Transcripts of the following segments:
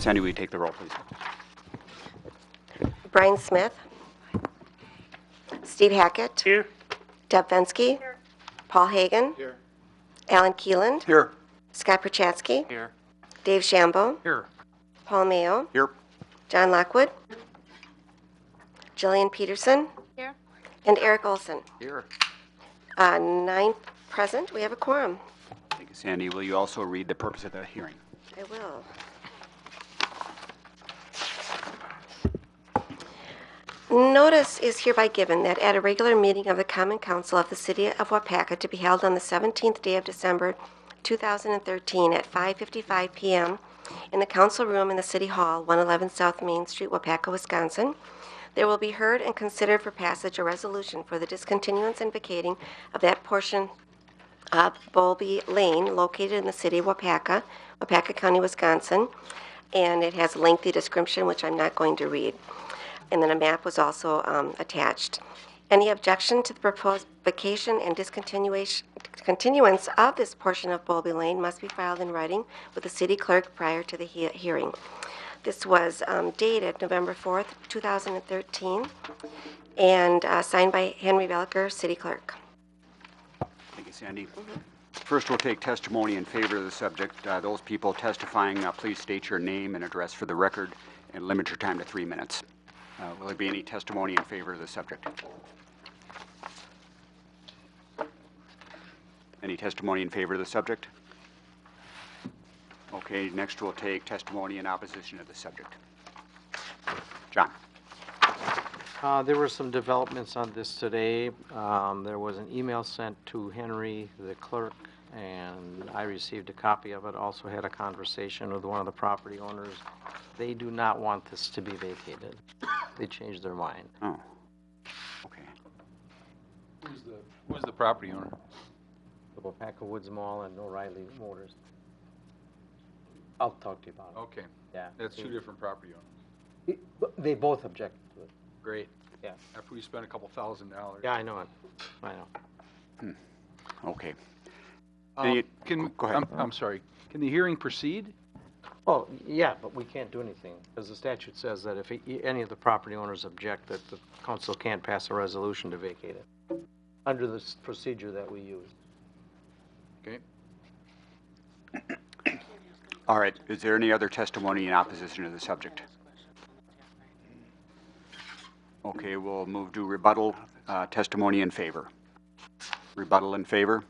Sandy, will you take the roll, please? Brian Smith. Steve Hackett. Here. Deb Fensky. Here. Paul Hagan. Here. Alan Keeland. Here. Scott Prochatsky. Here. Dave Shambo. Here. Paul Mayo. Here. John Lockwood. Jillian Peterson. Here. And Eric Olson. Here. 9 present. We have a quorum. Thank you, Sandy. Will you also read the purpose of the hearing? I will. Notice is hereby given that at a regular meeting of the Common Council of the City of Waupaca to be held on the 17th day of December 2013 at 5:55 p.m. in the council room in the City Hall, 111 South Main Street, Waupaca, Wisconsin, there will be heard and considered for passage a resolution for the discontinuance and vacating of that portion of Bowlby Lane located in the city of Waupaca, Waupaca County, Wisconsin, and it has a lengthy description which I'm not going to read. And then a map was also attached. Any objection to the proposed vacation and continuance of this portion of Bowlby Lane must be filed in writing with the city clerk prior to the hearing. This was dated November 4th, 2013, and signed by Henry Velker, city clerk. Thank you, Sandy. First, we'll take testimony in favor of the subject. Those people testifying, please state your name and address for the record and limit your time to 3 minutes. Will there be any testimony in favor of the subject? Any testimony in favor of the subject? Okay, next we'll take testimony in opposition of the subject. John. There were some developments on this today. There was an email sent to Henry, the clerk, and I received a copy of it. Also had a conversation with one of the property owners. They do not want this to be vacated. They changed their mind. Oh, okay. Who's the property owner? The Waupaca Woods Mall and O'Reilly Motors. I'll talk to you about it. Okay. Yeah. That's two different property owners. They both objected to it. Great. Yeah. After we spent a couple $1,000. Yeah, I know it. I know. Okay. Go ahead. I'm sorry. Can the hearing proceed? Oh, yeah, but we can't do anything, because the statute says that if any of the property owners object, that the council can't pass a resolution to vacate it, under the procedure that we use. Okay. All right. Is there any other testimony in opposition to the subject? Okay, we'll move to rebuttal. Testimony in favor. Rebuttal in favor.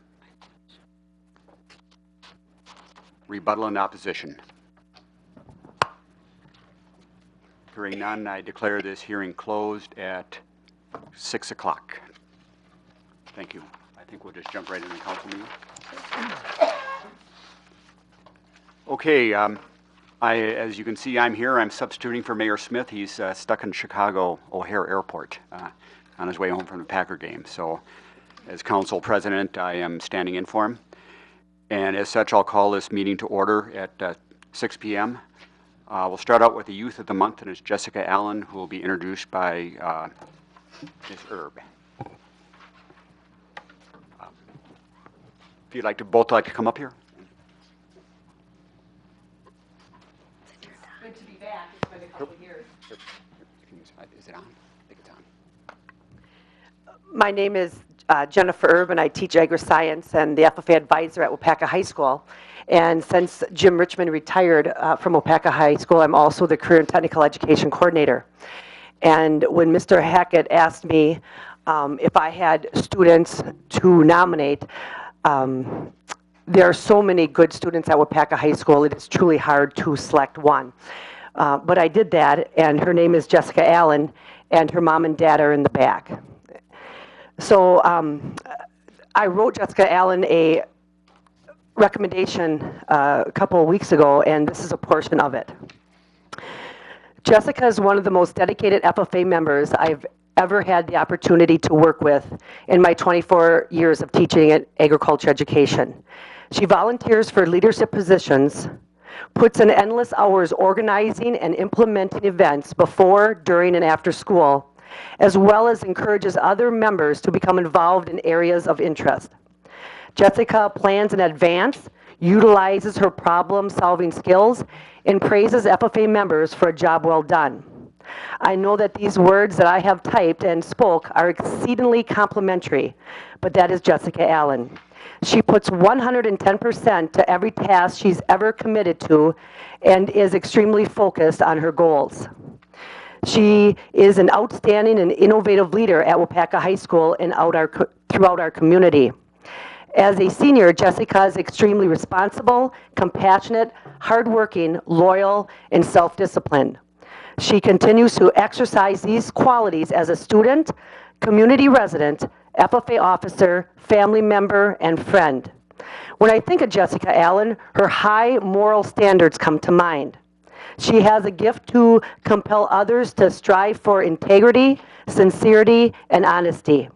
Rebuttal in opposition. Hearing none, I declare this hearing closed at 6 o'clock. Thank you. I think we'll just jump right into the council meeting. Okay, as you can see, I'm here. I'm substituting for Mayor Smith. He's stuck in Chicago O'Hare Airport on his way home from the Packer game. So as council president, I am standing in for him. And as such, I'll call this meeting to order at 6 p.m. We'll start out with the Youth of the Month, and it's Jessica Allen, who will be introduced by Ms. Erb. If you'd both like to come up here. Good to be back. It's been a couple of years. Is it on? I think it's on. My name is Jennifer Erb, and I teach agri-science and the FFA advisor at Waupaca High School. And since Jim Richmond retired from Waupaca High School, I'm also the career and technical education coordinator. And when Mr. Hackett asked me if I had students to nominate, there are so many good students at Waupaca High School, it is truly hard to select one. But I did that, and her name is Jessica Allen, and her mom and dad are in the back. So I wrote Jessica Allen a recommendation a couple of weeks ago, and this is a portion of it. Jessica is one of the most dedicated FFA members I've ever had the opportunity to work with in my 24 years of teaching at agriculture education. She volunteers for leadership positions, puts in endless hours organizing and implementing events before, during, and after school, as well as encourages other members to become involved in areas of interest. Jessica plans in advance, utilizes her problem-solving skills, and praises FFA members for a job well done. I know that these words that I have typed and spoke are exceedingly complimentary, but that is Jessica Allen. She puts 110% to every task she's ever committed to and is extremely focused on her goals. She is an outstanding and innovative leader at Waupaca High School and throughout our community. As a senior, Jessica is extremely responsible, compassionate, hardworking, loyal, and self-disciplined. She continues to exercise these qualities as a student, community resident, FFA officer, family member, and friend. When I think of Jessica Allen, her high moral standards come to mind. She has a gift to compel others to strive for integrity, sincerity, and honesty.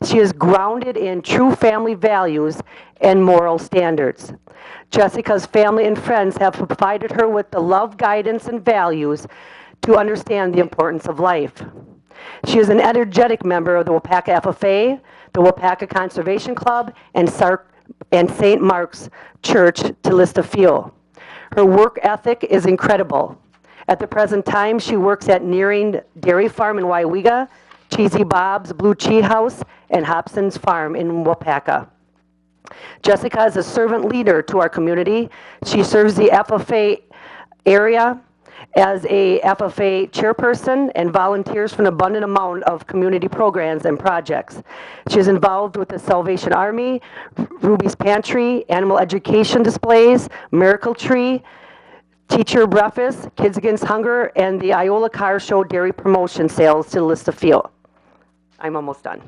She is grounded in true family values and moral standards. Jessica's family and friends have provided her with the love, guidance, and values to understand the importance of life. She is an energetic member of the Waupaca FFA, the Waupaca Conservation Club, and St. Mark's Church, to list a few. Her work ethic is incredible. At the present time, she works at Nearing Dairy Farm in Waupaca, Cheesy Bob's Blue Cheese House, and Hobson's Farm in Waupaca. Jessica is a servant leader to our community. She serves the FFA area as a FFA chairperson and volunteers for an abundant amount of community programs and projects. She is involved with the Salvation Army, Ruby's Pantry, animal education displays, Miracle Tree, Teacher Breakfast, Kids Against Hunger, and the Iola Car Show dairy promotion sales, to list a few. I'm almost done.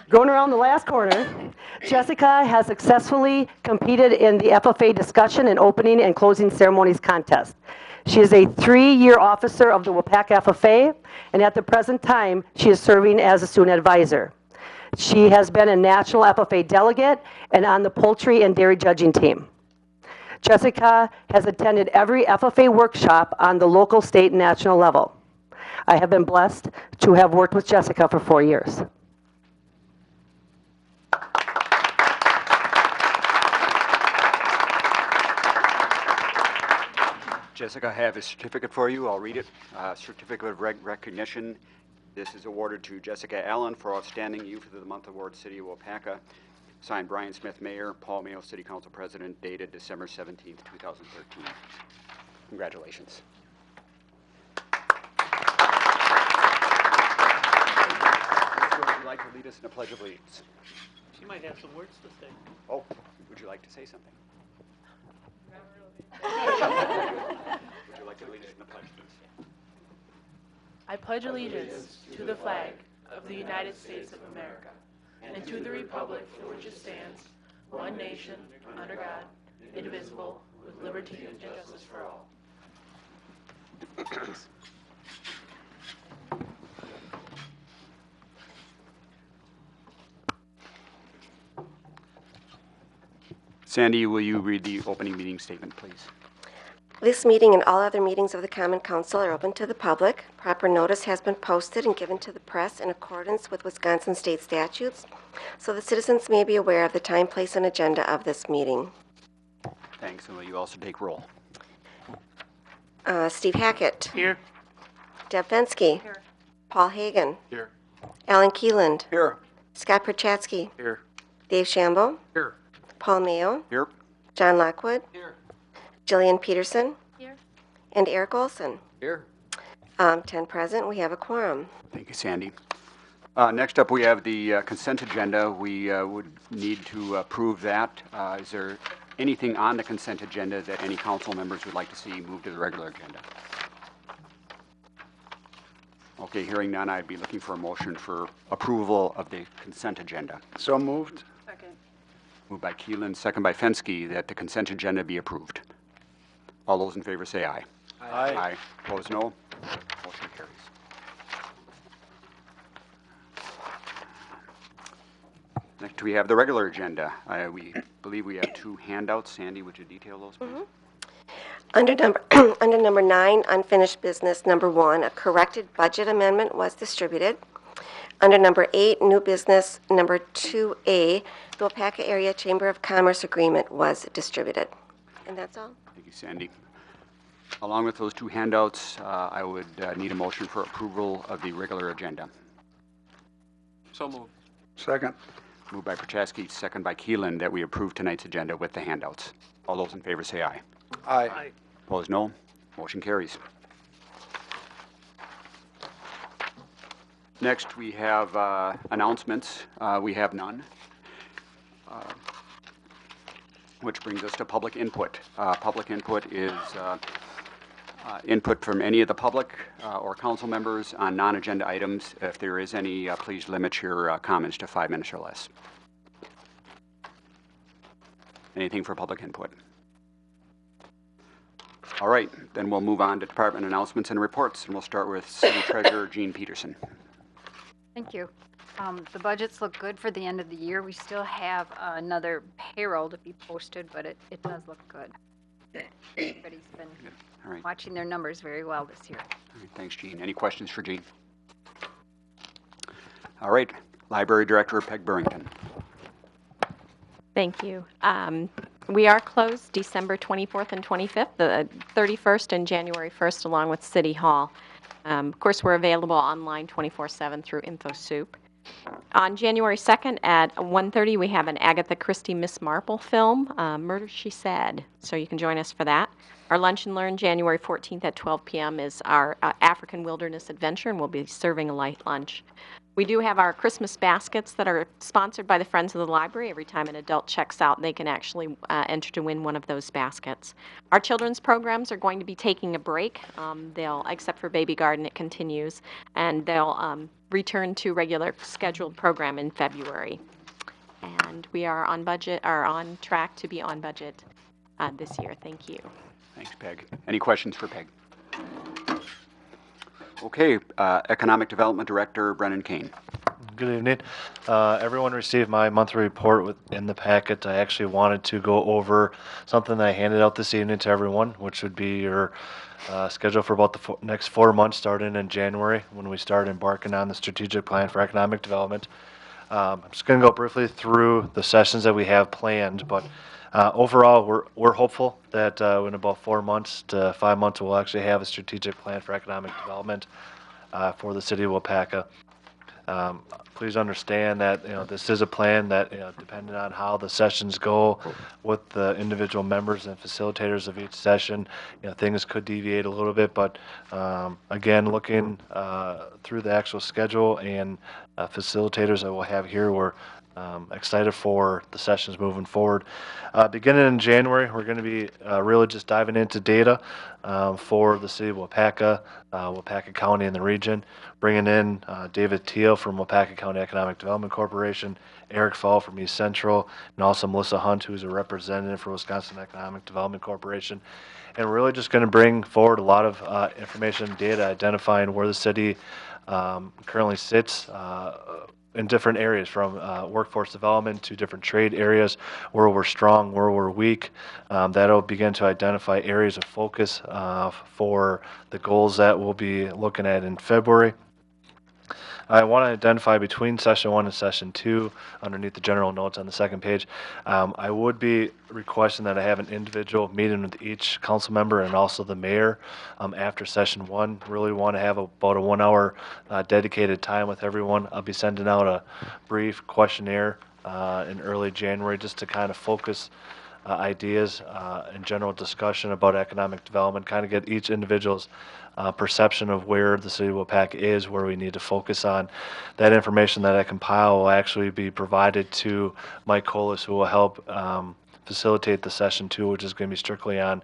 Going around the last corner, Jessica has successfully competed in the FFA discussion and opening and closing ceremonies contest. She is a 3-year officer of the Waupaca FFA, and at the present time, she is serving as a student advisor. She has been a national FFA delegate and on the poultry and dairy judging team. Jessica has attended every FFA workshop on the local, state, and national level. I have been blessed to have worked with Jessica for 4 years. Jessica, I have a certificate for you. I'll read it. Certificate of Recognition. This is awarded to Jessica Allen for Outstanding Youth of the Month Award, City of Waupaca. Signed, Brian Smith, Mayor, Paul Mayo, City Council President, dated December 17th, 2013. Congratulations. Would you like to lead us in a Pledge of Allegiance? She might have some words to say. Oh, would you like to say something? Would you like to lead us in the pledge, please? I pledge allegiance to the flag of the United States of America and to the republic for which it stands, one nation, under God, indivisible, with liberty and justice for all. Sandy, will you read the opening meeting statement, please? This meeting and all other meetings of the Common Council are open to the public. Proper notice has been posted and given to the press in accordance with Wisconsin state statutes, so the citizens may be aware of the time, place, and agenda of this meeting. Thanks. And will you also take roll? Steve Hackett. Here. Deb Fensky. Here. Paul Hagan. Here. Alan Keeland. Here. Scott Perchatsky. Here. Dave Shambo. Here. Paul Mayo. Here. John Lockwood. Here. Jillian Peterson. Here. And Eric Olson. Here. 10 present. We have a quorum. Thank you, Sandy. Next up, we have the consent agenda. We would need to approve that. Is there anything on the consent agenda that any council members would like to see moved to the regular agenda? Okay, hearing none, I'd be looking for a motion for approval of the consent agenda. So moved. Second. Moved by Keelan, second by Fensky, that the consent agenda be approved. All those in favor say aye. Aye. Aye. Opposed, no. Motion carries. Next, we have the regular agenda. We believe we have 2 handouts. Sandy, would you detail those, please? Under number 9, unfinished business, number 1, a corrected budget amendment was distributed. Under number 8, new business, number 2A, the Waupaca Area Chamber of Commerce agreement was distributed. And that's all. Thank you, Sandy. Along with those two handouts, I would need a motion for approval of the regular agenda. So moved. Second. Moved by Prochaski, second by Keelan, that we approve tonight's agenda with the handouts. All those in favor say aye. Aye. Opposed, no. Motion carries. Next, we have announcements. We have none. Which brings us to public input. Public input is input from any of the public or council members on non-agenda items. If there is any, please limit your comments to 5 minutes or less. Anything for public input? All right, then we'll move on to department announcements and reports, and we'll start with City Treasurer Jean Peterson. Thank you. The budgets look good for the end of the year. We still have another payroll to be posted, but it does look good. Everybody's been All right. watching their numbers very well this year. All right, thanks, Jean. Any questions for Jean? All right, Library Director Peg Burrington. Thank you. We are closed December 24th and 25th, the 31st and January 1st, along with City Hall. Of course, we're available online 24/7 through InfoSoup. On January 2nd at 1:30, we have an Agatha Christie Miss Marple film, Murder, She Said, so you can join us for that. Our Lunch and Learn, January 14th at 12 p.m. is our African Wilderness Adventure, and we'll be serving a light lunch. We do have our Christmas baskets that are sponsored by the Friends of the Library. Every time an adult checks out, they can actually enter to win one of those baskets. Our children's programs are going to be taking a break. Except for Baby Garden, it continues, and they'll return to regular scheduled program in February. And we are on budget, or on track to be on budget this year. Thank you. Thanks, Peg. Any questions for Peg? Okay, Economic Development Director Brennan Kane. Good evening. Everyone received my monthly report in the packet. I actually wanted to go over something that I handed out this evening to everyone, which would be your schedule for about the next 4 months, starting in January when we start embarking on the strategic plan for economic development. I'm just going to go briefly through the sessions that we have planned, but overall, we're hopeful that in about 4 months to 5 months, we'll actually have a strategic plan for economic development for the city of Waupaca. Please understand that this is a plan that depending on how the sessions go with the individual members and facilitators of each session, things could deviate a little bit. But again, looking through the actual schedule and facilitators that we'll have here, we're excited for the sessions moving forward. Beginning in January, we're going to be really just diving into data for the city of Waupaca, Waupaca County and the region, bringing in David Teal from Waupaca County Economic Development Corporation, Eric Fall from East Central, and also Melissa Hunt, who's a representative for Wisconsin Economic Development Corporation. And we're really just going to bring forward a lot of information and data identifying where the city currently sits in different areas, from workforce development to different trade areas, where we're strong, where we're weak. That'll begin to identify areas of focus for the goals that we'll be looking at in February. I want to identify between session 1 and session 2, underneath the general notes on the second page. I would be requesting that I have an individual meeting with each council member and also the mayor after session 1. Really want to have about a 1 hour dedicated time with everyone. I'll be sending out a brief questionnaire in early January just to kind of focus ideas and general discussion about economic development, kind of get each individual's perception of where the city of Waupaca is, where we need to focus on. That information that I compile will actually be provided to Mike Colas, who will help facilitate the session 2, which is going to be strictly on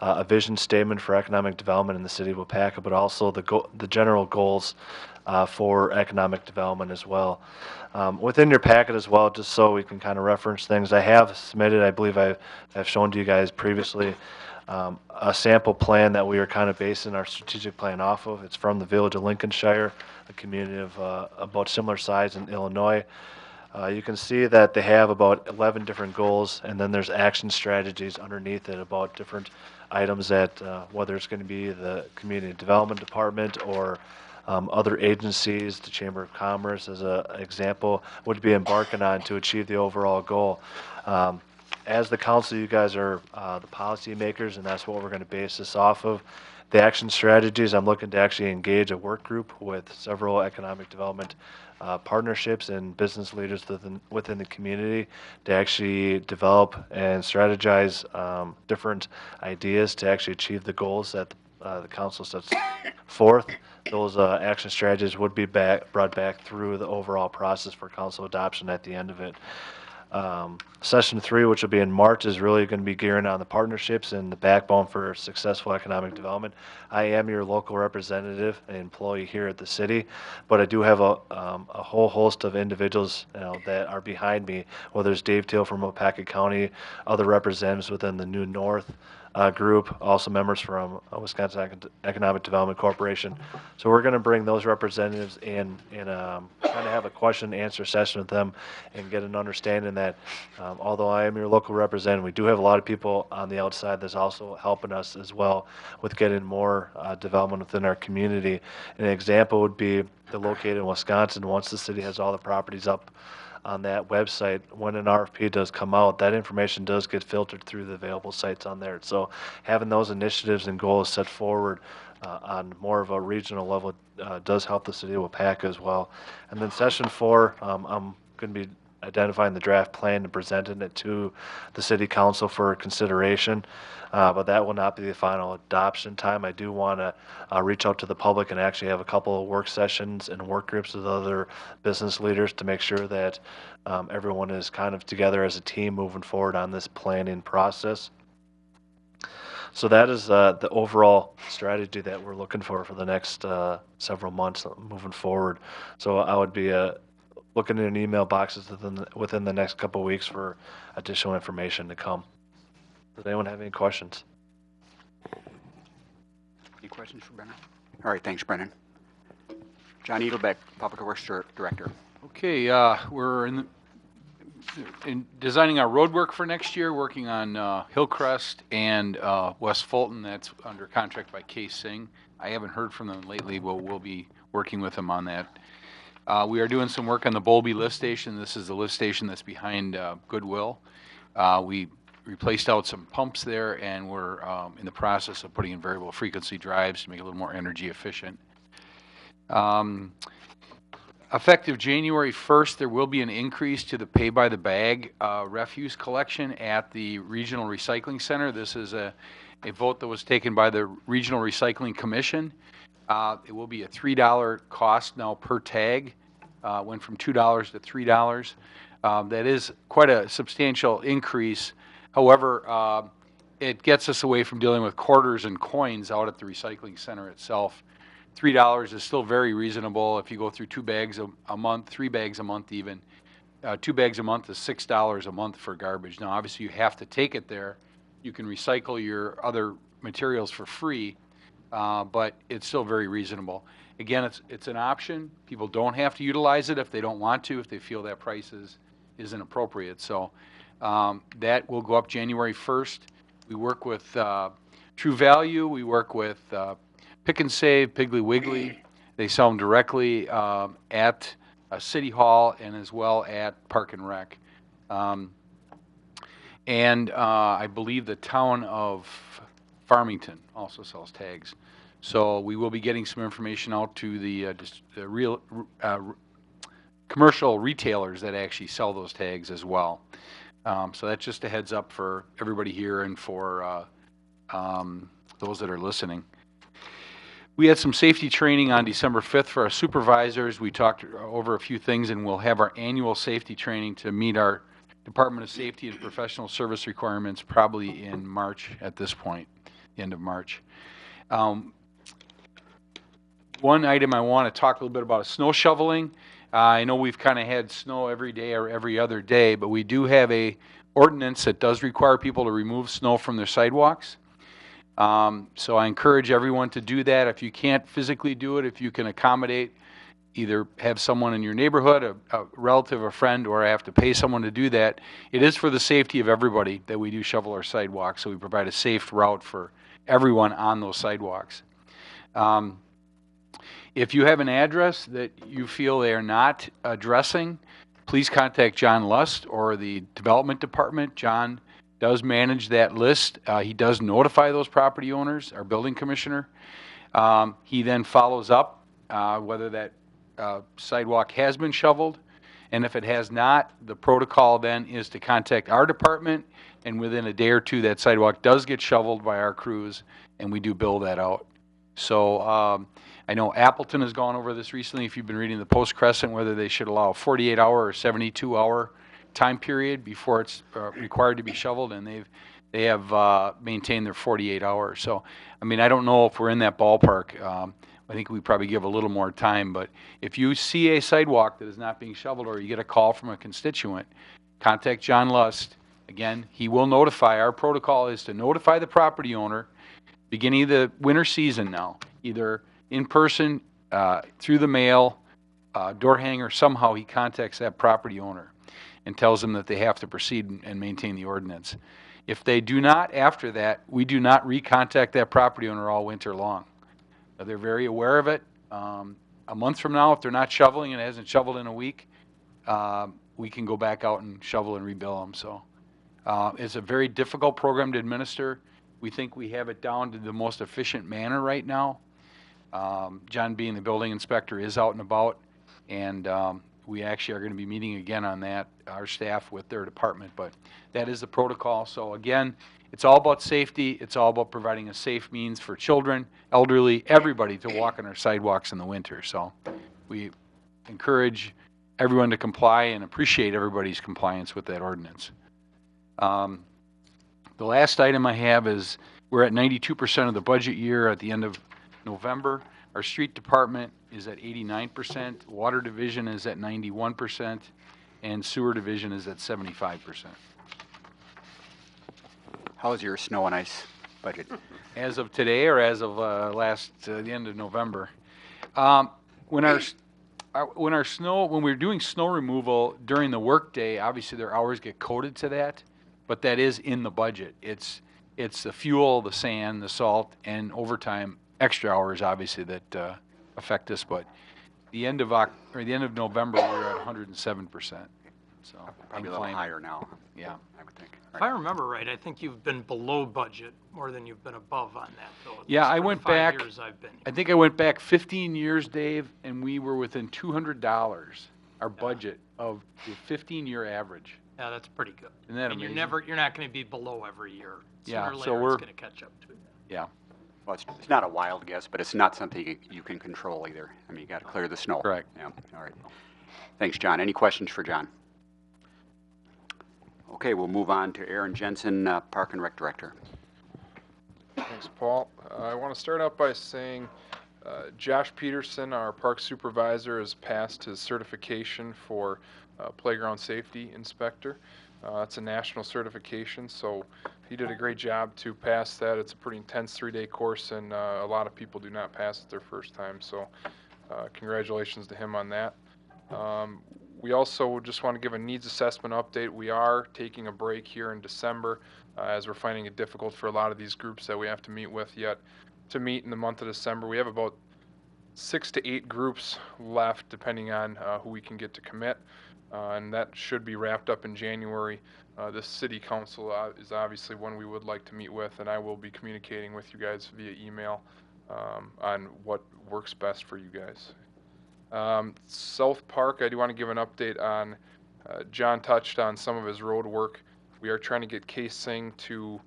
a vision statement for economic development in the city of Waupaca, but also the general goals for economic development as well. Within your packet as well, just so we can kind of reference things, I have submitted, I believe I've shown to you guys previously, a sample plan that we are kind of basing our strategic plan off of. It's from the village of Lincolnshire, a community of about similar size in Illinois. You can see that they have about 11 different goals, and then there's action strategies underneath it about different items that, whether it's going to be the community development department or other agencies, the Chamber of Commerce as an example, would be embarking on to achieve the overall goal. As the council, you guys are the policy makers, and that's what we're going to base this off of. The action strategies, I'm looking to actually engage a work group with several economic development partnerships and business leaders within the community to actually develop and strategize different ideas to actually achieve the goals that the council sets forth. Those action strategies would be brought back through the overall process for council adoption at the end of it. Session 3, which will be in March, is really going to be gearing on the partnerships and the backbone for successful economic development. I am your local representative and employee here at the city, but I do have a whole host of individuals that are behind me, whether it's Dave Teal from Waupaca County, other representatives within the New North group, also members from Wisconsin Economic Development Corporation. So we're going to bring those representatives in and kind of have a question and answer session with them and get an understanding that although I am your local representative, we do have a lot of people on the outside that's also helping us as well with getting more development within our community. An example would be they're located in Wisconsin. Once the city has all the properties up on that website, when an RFP does come out, that information does get filtered through the available sites on there. So having those initiatives and goals set forward on more of a regional level does help the city of Waupaca as well. And then session 4, I'm going to be identifying the draft plan and presenting it to the city council for consideration. But that will not be the final adoption time. I do want to reach out to the public and actually have a couple of work sessions and work groups with other business leaders to make sure that everyone is kind of together as a team moving forward on this planning process. So that is the overall strategy that we're looking for the next several months moving forward. So I would be looking in email boxes within the next couple of weeks for additional information to come. Does anyone have any questions? Any questions for Brennan? All right, thanks, Brennan. John Edelbeck, Public Works Director. Okay, we're in designing our road work for next year, working on Hillcrest and West Fulton. That's under contract by K. Singh. I haven't heard from them lately, but we'll be working with them on that. We are doing some work on the Bowlby lift station. This is the lift station that's behind Goodwill. We replaced out some pumps there, and we're in the process of putting in variable frequency drives to make it a little more energy efficient. Effective January 1st, there will be an increase to the pay-by-the-bag refuse collection at the Regional Recycling Center. This is a vote that was taken by the Regional Recycling Commission. It will be a $3 cost now per tag. Went from $2 to $3. That is quite a substantial increase. However, it gets us away from dealing with quarters and coins out at the recycling center itself. $3 is still very reasonable. If you go through 2 bags a month, 3 bags a month even, 2 bags a month is $6 a month for garbage. Now, obviously, you have to take it there. You can recycle your other materials for free, but it's still very reasonable. Again, it's an option. People don't have to utilize it if they don't want to, if they feel that price isn't appropriate. So that will go up January 1st. We work with True Value. We work with Pick and Save, Piggly Wiggly. They sell them directly at City Hall and as well at Park and Rec. And I believe the town of Farmington also sells tags. So we will be getting some information out to the real commercial retailers that actually sell those tags as well. So that's just a heads up for everybody here and for those that are listening. We had some safety training on December 5th for our supervisors. We talked over a few things, and we'll have our annual safety training to meet our Department of Safety and Professional Service requirements probably in March at this point, the end of March. One item I want to talk a little bit about is snow shoveling. I know we've kind of had snow every day or every other day, but we do have a ordinance that does require people to remove snow from their sidewalks. So I encourage everyone to do that. If you can't physically do it, if you can accommodate, either have someone in your neighborhood, a relative, a friend, or have to pay someone to do that. It is for the safety of everybody that we do shovel our sidewalks, so we provide a safe route for everyone on those sidewalks. If you have an address that you feel they are not addressing, please contact John Lust or the Development Department. John does manage that list. He does notify those property owners, our building commissioner. He then follows up whether that sidewalk has been shoveled. And if it has not, the protocol then is to contact our department, and within a day or two, that sidewalk does get shoveled by our crews, and we do bill that out. So I know Appleton has gone over this recently, if you've been reading the Post-Crescent, whether they should allow a 48-hour or 72-hour time period before it's required to be shoveled, and they have maintained their 48 hours. So, I mean, I don't know if we're in that ballpark. I think we probably give a little more time, but if you see a sidewalk that is not being shoveled or you get a call from a constituent, contact John Lust. Again, he will notify. Our protocol is to notify the property owner beginning of the winter season now, either in person, through the mail, door hanger, somehow he contacts that property owner and tells them that they have to proceed and maintain the ordinance. If they do not after that, we do not recontact that property owner all winter long. They're very aware of it. A month from now, if they're not shoveling and it hasn't shoveled in a week, we can go back out and shovel and rebill them. So it's a very difficult program to administer. We think we have it down to the most efficient manner right now. John, being the building inspector, is out and about, and we actually are going to be meeting again on that, our staff with their department, but that is the protocol. So again, it's all about safety. It's all about providing a safe means for children, elderly, everybody to walk on our sidewalks in the winter. So we encourage everyone to comply and appreciate everybody's compliance with that ordinance. The last item I have is we're at 92% of the budget year at the end of November. Our street department is at 89%, water division is at 91%, and sewer division is at 75%. How's your snow and ice budget? As of today, or as of the end of November? When we're doing snow removal during the workday, obviously their hours get coded to that, but that is in the budget. It's the fuel, the sand, the salt, and overtime extra hours, obviously, that affect us. But the end of November, we're at 107%. So Probably a little higher now. Yeah. I would think. If I remember right, I think you've been below budget more than you've been above on that, though. at Yeah, least I for the went 5 back. years I've been I here. think I went back 15 years, Dave, and we were within $200, our budget, of the 15-year average. Yeah, that's pretty good. Isn't that And amazing? you're not going to be below every year. Yeah, Sooner or so later, we're- it's going to catch up to it. Yeah, Well, it's not a wild guess, but it's not something you can control either. I mean, you got to clear the snow. Correct. Yeah. All right. Thanks, John. Any questions for John? Okay, we'll move on to Aaron Jensen, Park and Rec Director. Thanks, Paul. I want to start out by saying Josh Peterson, our park supervisor, has passed his certification for playground safety inspector. It's a national certification, so he did a great job to pass that. It's a pretty intense 3-day course, and a lot of people do not pass it their first time, so congratulations to him on that. We also just want to give a needs assessment update. We are taking a break here in December as we're finding it difficult for a lot of these groups that we have to meet with yet to meet in the month of December. We have about 6 to 8 groups left, depending on who we can get to commit, and that should be wrapped up in January. The city council is obviously one we would like to meet with, and I will be communicating with you guys via email on what works best for you guys. South Park, I do want to give an update on, John touched on some of his road work. We are trying to get K-Sing to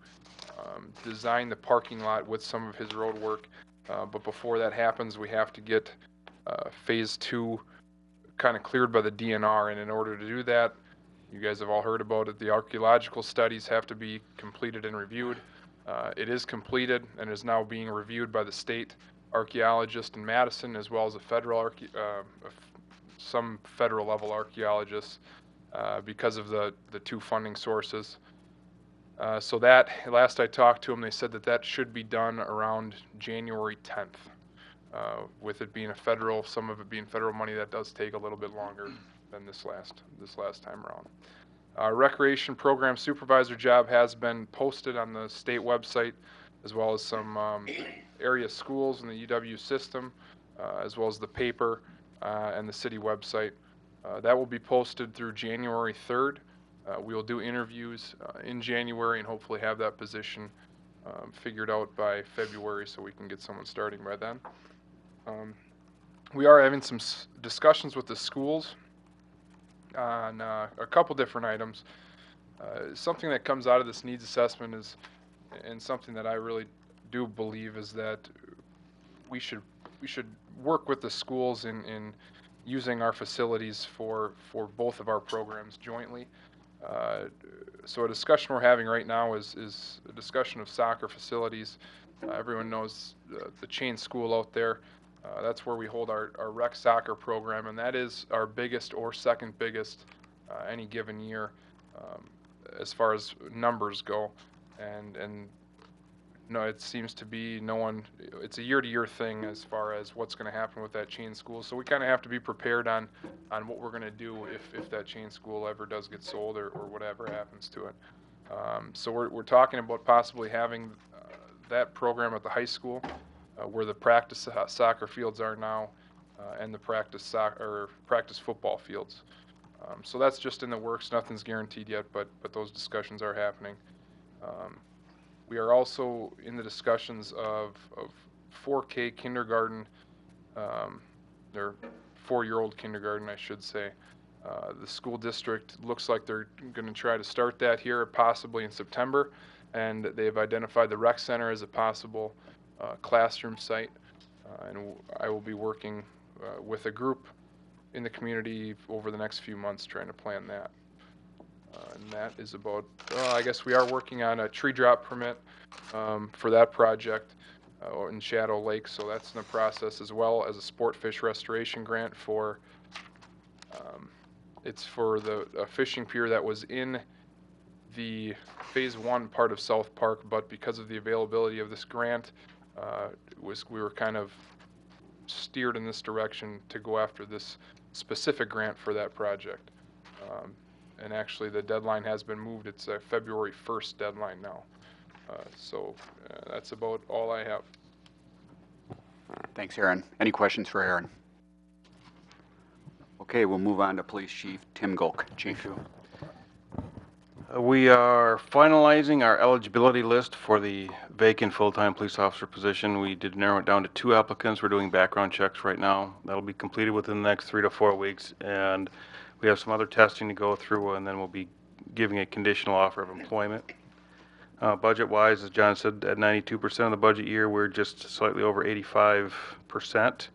design the parking lot with some of his road work, but before that happens, we have to get phase 2 kind of cleared by the DNR, and in order to do that, you guys have all heard about it, the archaeological studies have to be completed and reviewed. It is completed and is now being reviewed by the state archaeologist in Madison, as well as a federal some federal level archaeologists because of the 2 funding sources. So that, last I talked to them, they said that should be done around January 10th. With it being some of it being federal money, that does take a little bit longer than this last time around. Our recreation program supervisor job has been posted on the state website, as well as some area schools in the UW system. as well as the paper and the city website. That will be posted through January 3rd. We will do interviews in January and hopefully have that position figured out by February so we can get someone starting by then. We are having some discussions with the schools on a couple different items. Something that comes out of this needs assessment is, and something that I really do believe is that we should work with the schools in using our facilities for both of our programs jointly. So a discussion we're having right now is a discussion of soccer facilities. Everyone knows the chain school out there. That's where we hold our rec soccer program, and that is our biggest or second biggest any given year as far as numbers go. And no, it seems to be it's a year-to-year thing as far as what's going to happen with that chain school. So we kind of have to be prepared on what we're going to do if that chain school ever does get sold or whatever happens to it. So we're talking about possibly having that program at the high school where the practice soccer fields are now and the practice football fields. So that's just in the works. Nothing's guaranteed yet, but those discussions are happening. We are also in the discussions of 4K kindergarten, or 4-year-old kindergarten, I should say. The school district looks like they're going to try to start that here, possibly in September, and they've identified the rec center as a possible classroom site. And I will be working with a group in the community over the next few months trying to plan that. And that is about, I guess we are working on a tree drop permit for that project in Shadow Lake, so that's in the process, as well as a sport fish restoration grant for, it's for the fishing pier that was in the Phase 1 part of South Park, but because of the availability of this grant, we were kind of steered in this direction to go after this specific grant for that project. And actually the deadline has been moved. It's a February 1st deadline now. So that's about all I have. Thanks, Aaron. Any questions for Aaron? Okay, we'll move on to Police Chief Tim Golk. Chief. We are finalizing our eligibility list for the vacant full-time police officer position. We did narrow it down to 2 applicants. We're doing background checks right now. That'll be completed within the next 3 to 4 weeks, and we have some other testing to go through, and then we'll be giving a conditional offer of employment. Budget-wise, as John said, at 92% of the budget year, we're just slightly over 85%.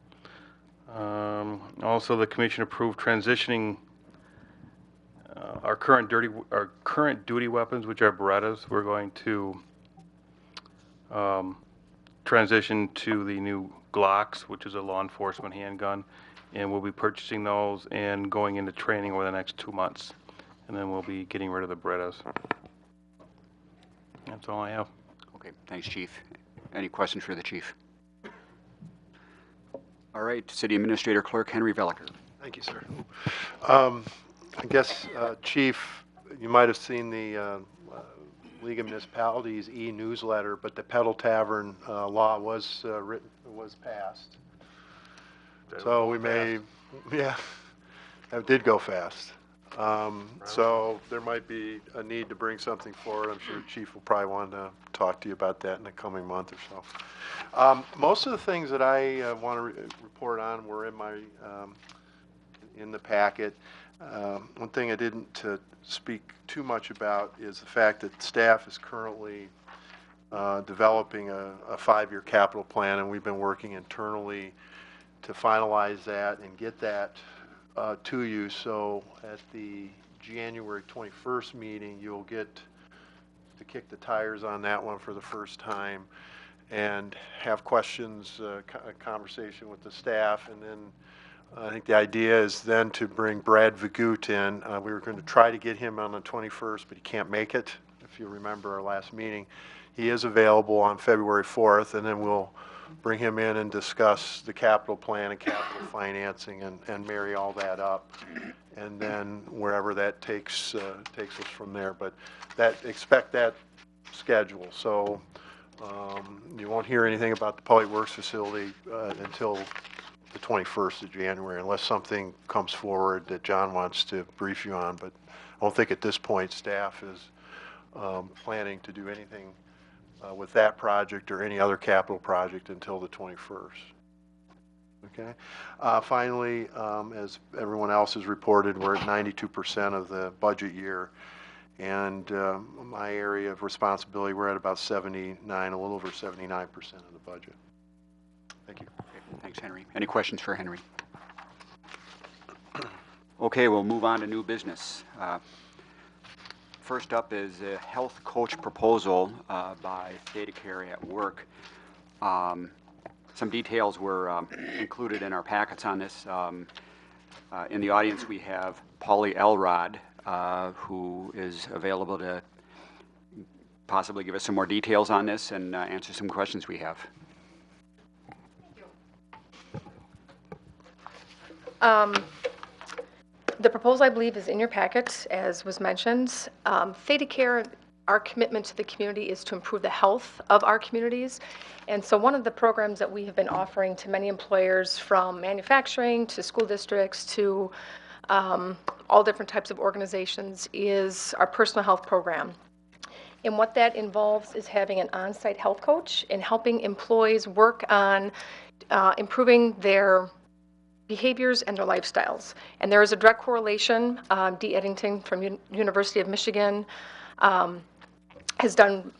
Also, the commission approved transitioning our current duty weapons, which are Berettas. We're going to transition to the new Glocks, which is a law enforcement handgun, and we'll be purchasing those and going into training over the next 2 months, and then we'll be getting rid of the Berettas. That's all I have. Okay, thanks, Chief. Any questions for the Chief? All right, City Administrator Clerk Henry Veliker. Thank you, sir. I guess, Chief, you might have seen the League of Municipalities e-newsletter, but the Pedal Tavern law was passed. So we may, yeah, it did go fast. So there might be a need to bring something forward. I'm sure Chief will probably want to talk to you about that in the coming month or so. Most of the things that I want to report on were in my in the packet. One thing I didn't speak too much about is the fact that staff is currently developing a 5-year capital plan, and we've been working internally to finalize that and get that to you. So at the January 21st meeting, you'll get to kick the tires on that one for the first time and have questions, a conversation with the staff, and then I think the idea is then to bring Brad Vagut in. We were going to try to get him on the 21st, but he can't make it. If you remember our last meeting, he is available on February 4th, and then we'll bring him in and discuss the capital plan and capital financing and marry all that up, and then wherever that takes us from there. But expect that schedule. So you won't hear anything about the Public Works facility until 21st of January, unless something comes forward that John wants to brief you on. But I don't think at this point staff is planning to do anything with that project or any other capital project until the 21st. Okay. Finally, as everyone else has reported, we're at 92% of the budget year. And my area of responsibility, we're at about 79, a little over 79% of the budget. Thank you. Okay, thanks, Henry. Any questions for Henry? Okay, we'll move on to new business. First up is a health coach proposal by ThedaCare at Work. Some details were included in our packets on this. In the audience, we have Paulie Elrod, who is available to possibly give us some more details on this and answer some questions we have. The proposal, I believe, is in your packet, as was mentioned. ThedaCare, our commitment to the community is to improve the health of our communities. And so one of the programs that we have been offering to many employers, from manufacturing to school districts to all different types of organizations, is our personal health program. And what that involves is having an on-site health coach and helping employees work on improving their behaviors and their lifestyles. And there is a direct correlation. Dee Eddington from University of Michigan has done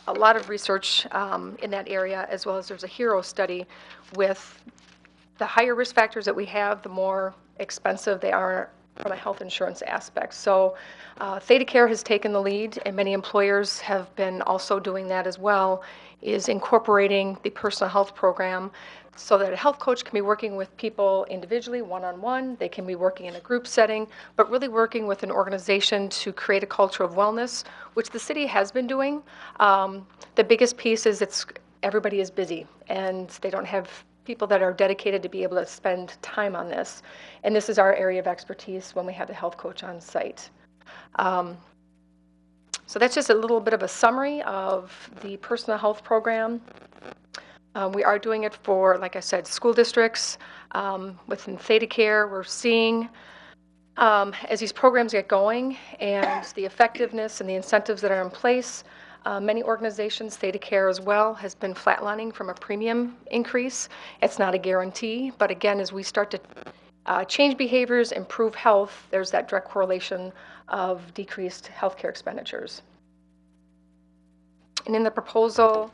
a lot of research in that area, as well as there's a HERO study with the higher risk factors that we have, the more expensive they are from a health insurance aspect. So ThedaCare has taken the lead, and many employers have been also doing that as well, is incorporating the personal health program so that a health coach can be working with people individually, one-on-one. They can be working in a group setting, but really working with an organization to create a culture of wellness, which the city has been doing. The biggest piece is everybody is busy, and they don't have people that are dedicated to be able to spend time on this. And this is our area of expertise when we have the health coach on site. So that's just a little bit of a summary of the personal health program. We are doing it for, like I said, school districts. Within ThedaCare, we're seeing as these programs get going and the effectiveness and the incentives that are in place, many organizations, ThedaCare as well, has been flatlining from a premium increase. It's not a guarantee, but again, as we start to change behaviors, improve health, there's that direct correlation of decreased healthcare expenditures. And in the proposal,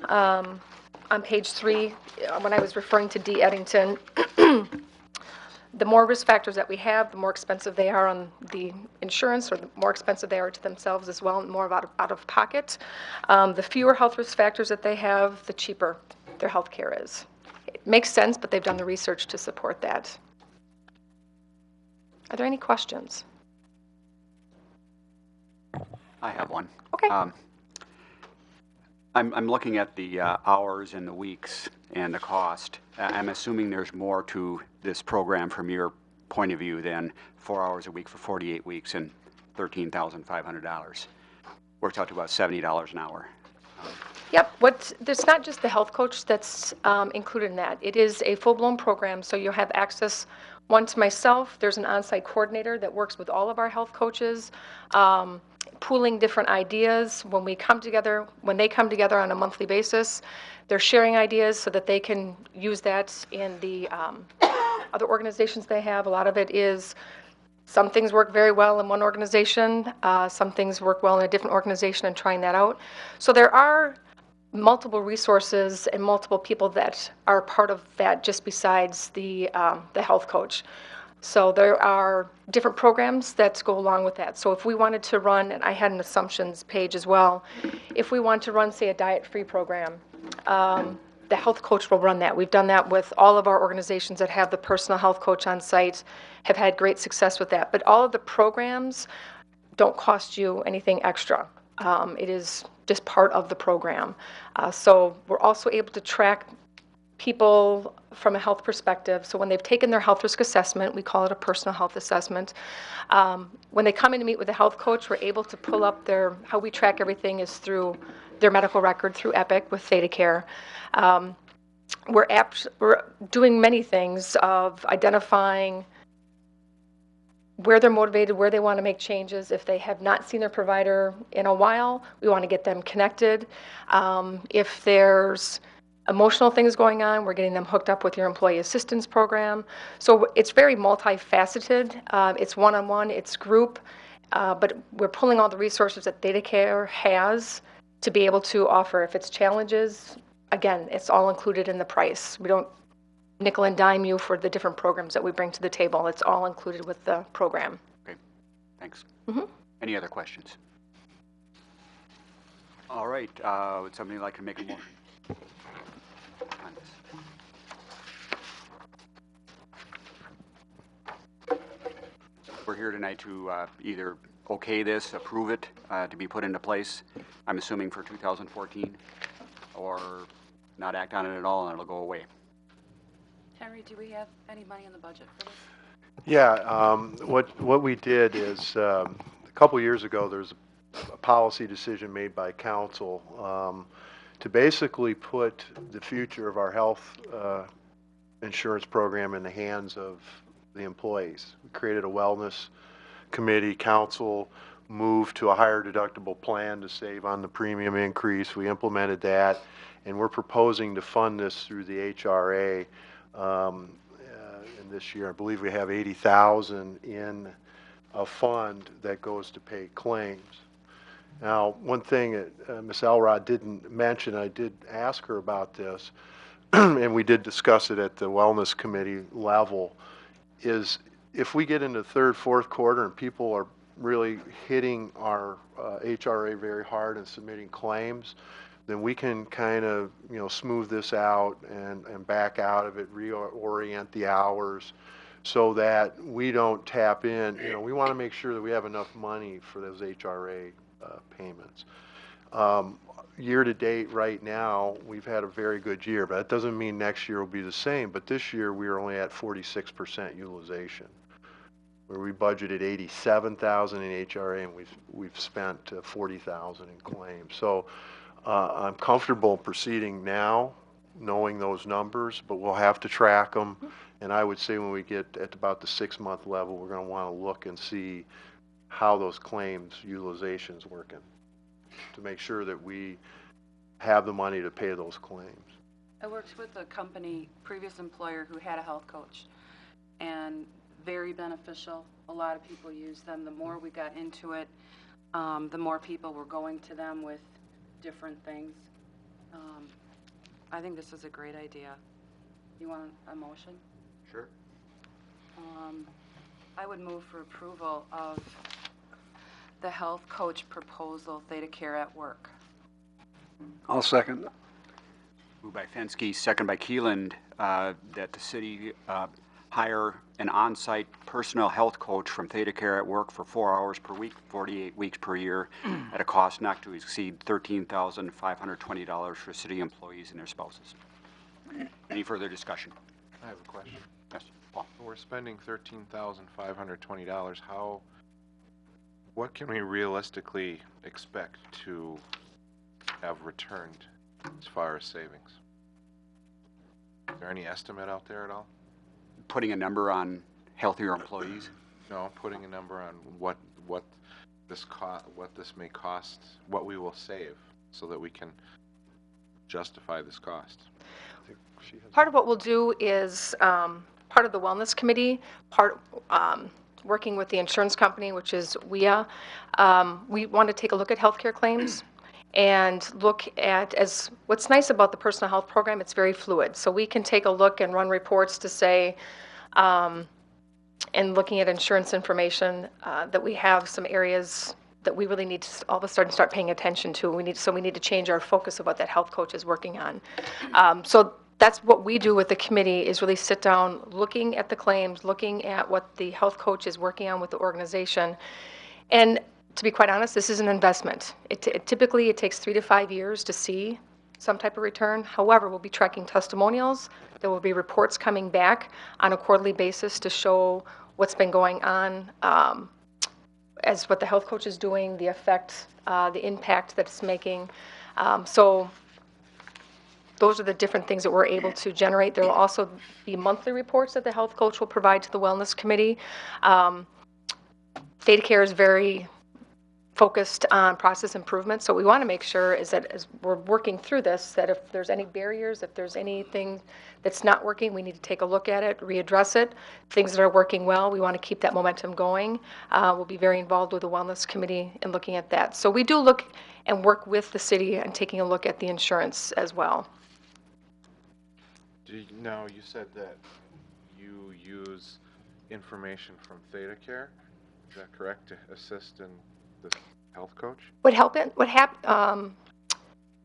on page 3, when I was referring to Dee Eddington, the more risk factors that we have, the more expensive they are on the insurance, or the more expensive they are to themselves as well, and more out of pocket. The fewer health risk factors that they have, the cheaper their health care is. It makes sense, but they've done the research to support that. Are there any questions? I have one. Okay. I'm looking at the hours and the weeks and the cost. I'm assuming there's more to this program from your point of view than 4 hours a week for 48 weeks and $13,500. Works out to about $70 an hour. Yep. There's not just the health coach that's included in that. It is a full-blown program, so you'll have access, one, to myself. There's an on-site coordinator that works with all of our health coaches, pooling different ideas. When they come together on a monthly basis, they're sharing ideas so that they can use that in the other organizations they have. A lot of it is, some things work very well in one organization, some things work well in a different organization, and trying that out. So there are multiple resources and multiple people that are part of that, just besides the health coach. So there are different programs that go along with that. So if we wanted to run, and I had an assumptions page as well, if we want to run, say, a diet-free program, the health coach will run that. We've done that with all of our organizations that have the personal health coach on site, have had great success with that. But all of the programs don't cost you anything extra. It is just part of the program. So we're also able to track people from a health perspective. So when they've taken their health risk assessment, we call it a personal health assessment. When they come in to meet with a health coach, we're able to pull up how we track everything is through their medical record through Epic with ThedaCare. we're doing many things of identifying where they're motivated, where they want to make changes. If they have not seen their provider in a while, we want to get them connected. If there's emotional things going on, we're getting them hooked up with your employee assistance program. So it's very multifaceted. It's one-on-one, it's group, but we're pulling all the resources that Theta Care has to be able to offer. If it's challenges, again, it's all included in the price. We don't nickel and dime you for the different programs that we bring to the table. It's all included with the program. Okay, thanks. Mhm. Any other questions? All right, would somebody like to make a motion on this? We're here tonight to either okay this, approve it, to be put into place, I'm assuming for 2014, or not act on it at all and it'll go away. Henry, do we have any money in the budget for this? Yeah, what we did is, a couple years ago, there's a policy decision made by council to basically put the future of our health insurance program in the hands of the employees. We created a wellness committee. Council moved to a higher deductible plan to save on the premium increase. We implemented that, and we're proposing to fund this through the HRA. And this year, I believe we have 80,000 in a fund that goes to pay claims. Now, one thing that Ms. Elrod didn't mention, I did ask her about this, and we did discuss it at the Wellness Committee level, is if we get into third, fourth quarter and people are really hitting our HRA very hard and submitting claims, then we can kind of, smooth this out and back out of it, reorient the hours so that we don't tap in. We want to make sure that we have enough money for those HRA payments. Year to date right now, we've had a very good year, but that doesn't mean next year will be the same. But this year we are only at 46% utilization, where we budgeted 87,000 in HRA and we've spent 40,000 in claims. So I'm comfortable proceeding now, knowing those numbers, but we'll have to track them. And I would say when we get at about the 6-month level, we're going to want to look and see how those claims utilization's working to make sure that we have the money to pay those claims. I worked with a company, previous employer, who had a health coach, and very beneficial. A lot of people use them. The more we got into it, the more people were going to them with different things. I think this is a great idea. You want a motion? Sure. I would move for approval of the health coach proposal, Theta Care at Work. I'll second. Moved by Fensky, second by Keeland, that the city hire an on-site personal health coach from Theta Care at Work for 4 hours per week, 48 weeks per year, at a cost not to exceed $13,520 for city employees and their spouses. Any further discussion? I have a question. Yes, Paul. We're spending $13,520. What can we realistically expect to have returned as far as savings? Is there any estimate out there at all? Putting a number on healthier employees? No, putting a number on what this may cost, what we will save, so that we can justify this cost. Part of what we'll do is part of the Wellness Committee, working with the insurance company, which is WIA, we want to take a look at healthcare claims and look at, as what's nice about the personal health program, it's very fluid. So we can take a look and run reports to say, and looking at insurance information, that we have some areas that we really need to all of a sudden start paying attention to. We need to change our focus of what that health coach is working on. So that's what we do with the committee, is really sit down, looking at the claims, looking at what the health coach is working on with the organization. And to be quite honest, this is an investment. Typically, it takes 3 to 5 years to see some type of return. However, we'll be tracking testimonials. There will be reports coming back on a quarterly basis to show what's been going on, as what the health coach is doing, the effect, the impact that it's making. So those are the different things that we're able to generate. There will also be monthly reports that the health coach will provide to the wellness committee. Theta Care is very focused on process improvement. So what we want to make sure is that as we're working through this, that if there's any barriers, if there's anything that's not working, we need to take a look at it, readdress it. Things that are working well, we want to keep that momentum going. We'll be very involved with the wellness committee in looking at that. So we do look and work with the city and taking a look at the insurance as well. Now, you said that you use information from Theta Care. Is that correct, to assist in the health coach?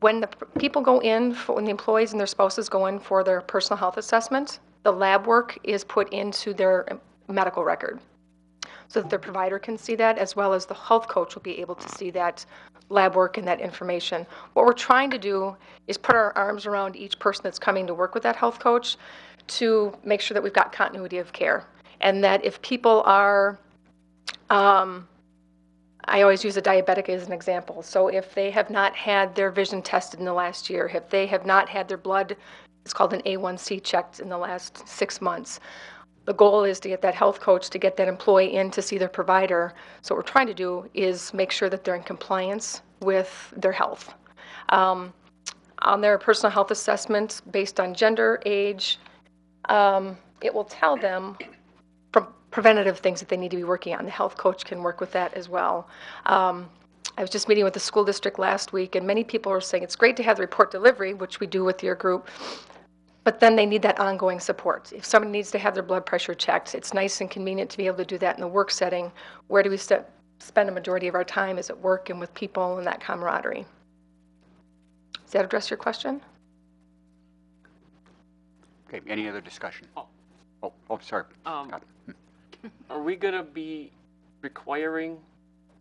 When the people go in, when the employees and their spouses go in for their personal health assessment, the lab work is put into their medical record so that their provider can see that, as well as the health coach will be able to see that lab work and that information. What we're trying to do is put our arms around each person that's coming to work with that health coach to make sure that we've got continuity of care, and that if people are I always use a diabetic as an example. So if they have not had their vision tested in the last year, if they have not had their blood, it's called an A1C, checked in the last 6 months, the goal is to get that health coach to get that employee in to see their provider. So what we're trying to do is make sure that they're in compliance with their health. On their personal health assessment, based on gender, age, it will tell them preventative things that they need to be working on. The health coach can work with that as well. I was just meeting with the school district last week, and many people are saying it's great to have the report delivery, which we do with your group, but then they need that ongoing support. If somebody needs to have their blood pressure checked, it's nice and convenient to be able to do that in the work setting. Where do we spend a majority of our time? Is at work and with people and that camaraderie. Does that address your question? Okay, any other discussion? Oh, sorry. Are we going to be requiring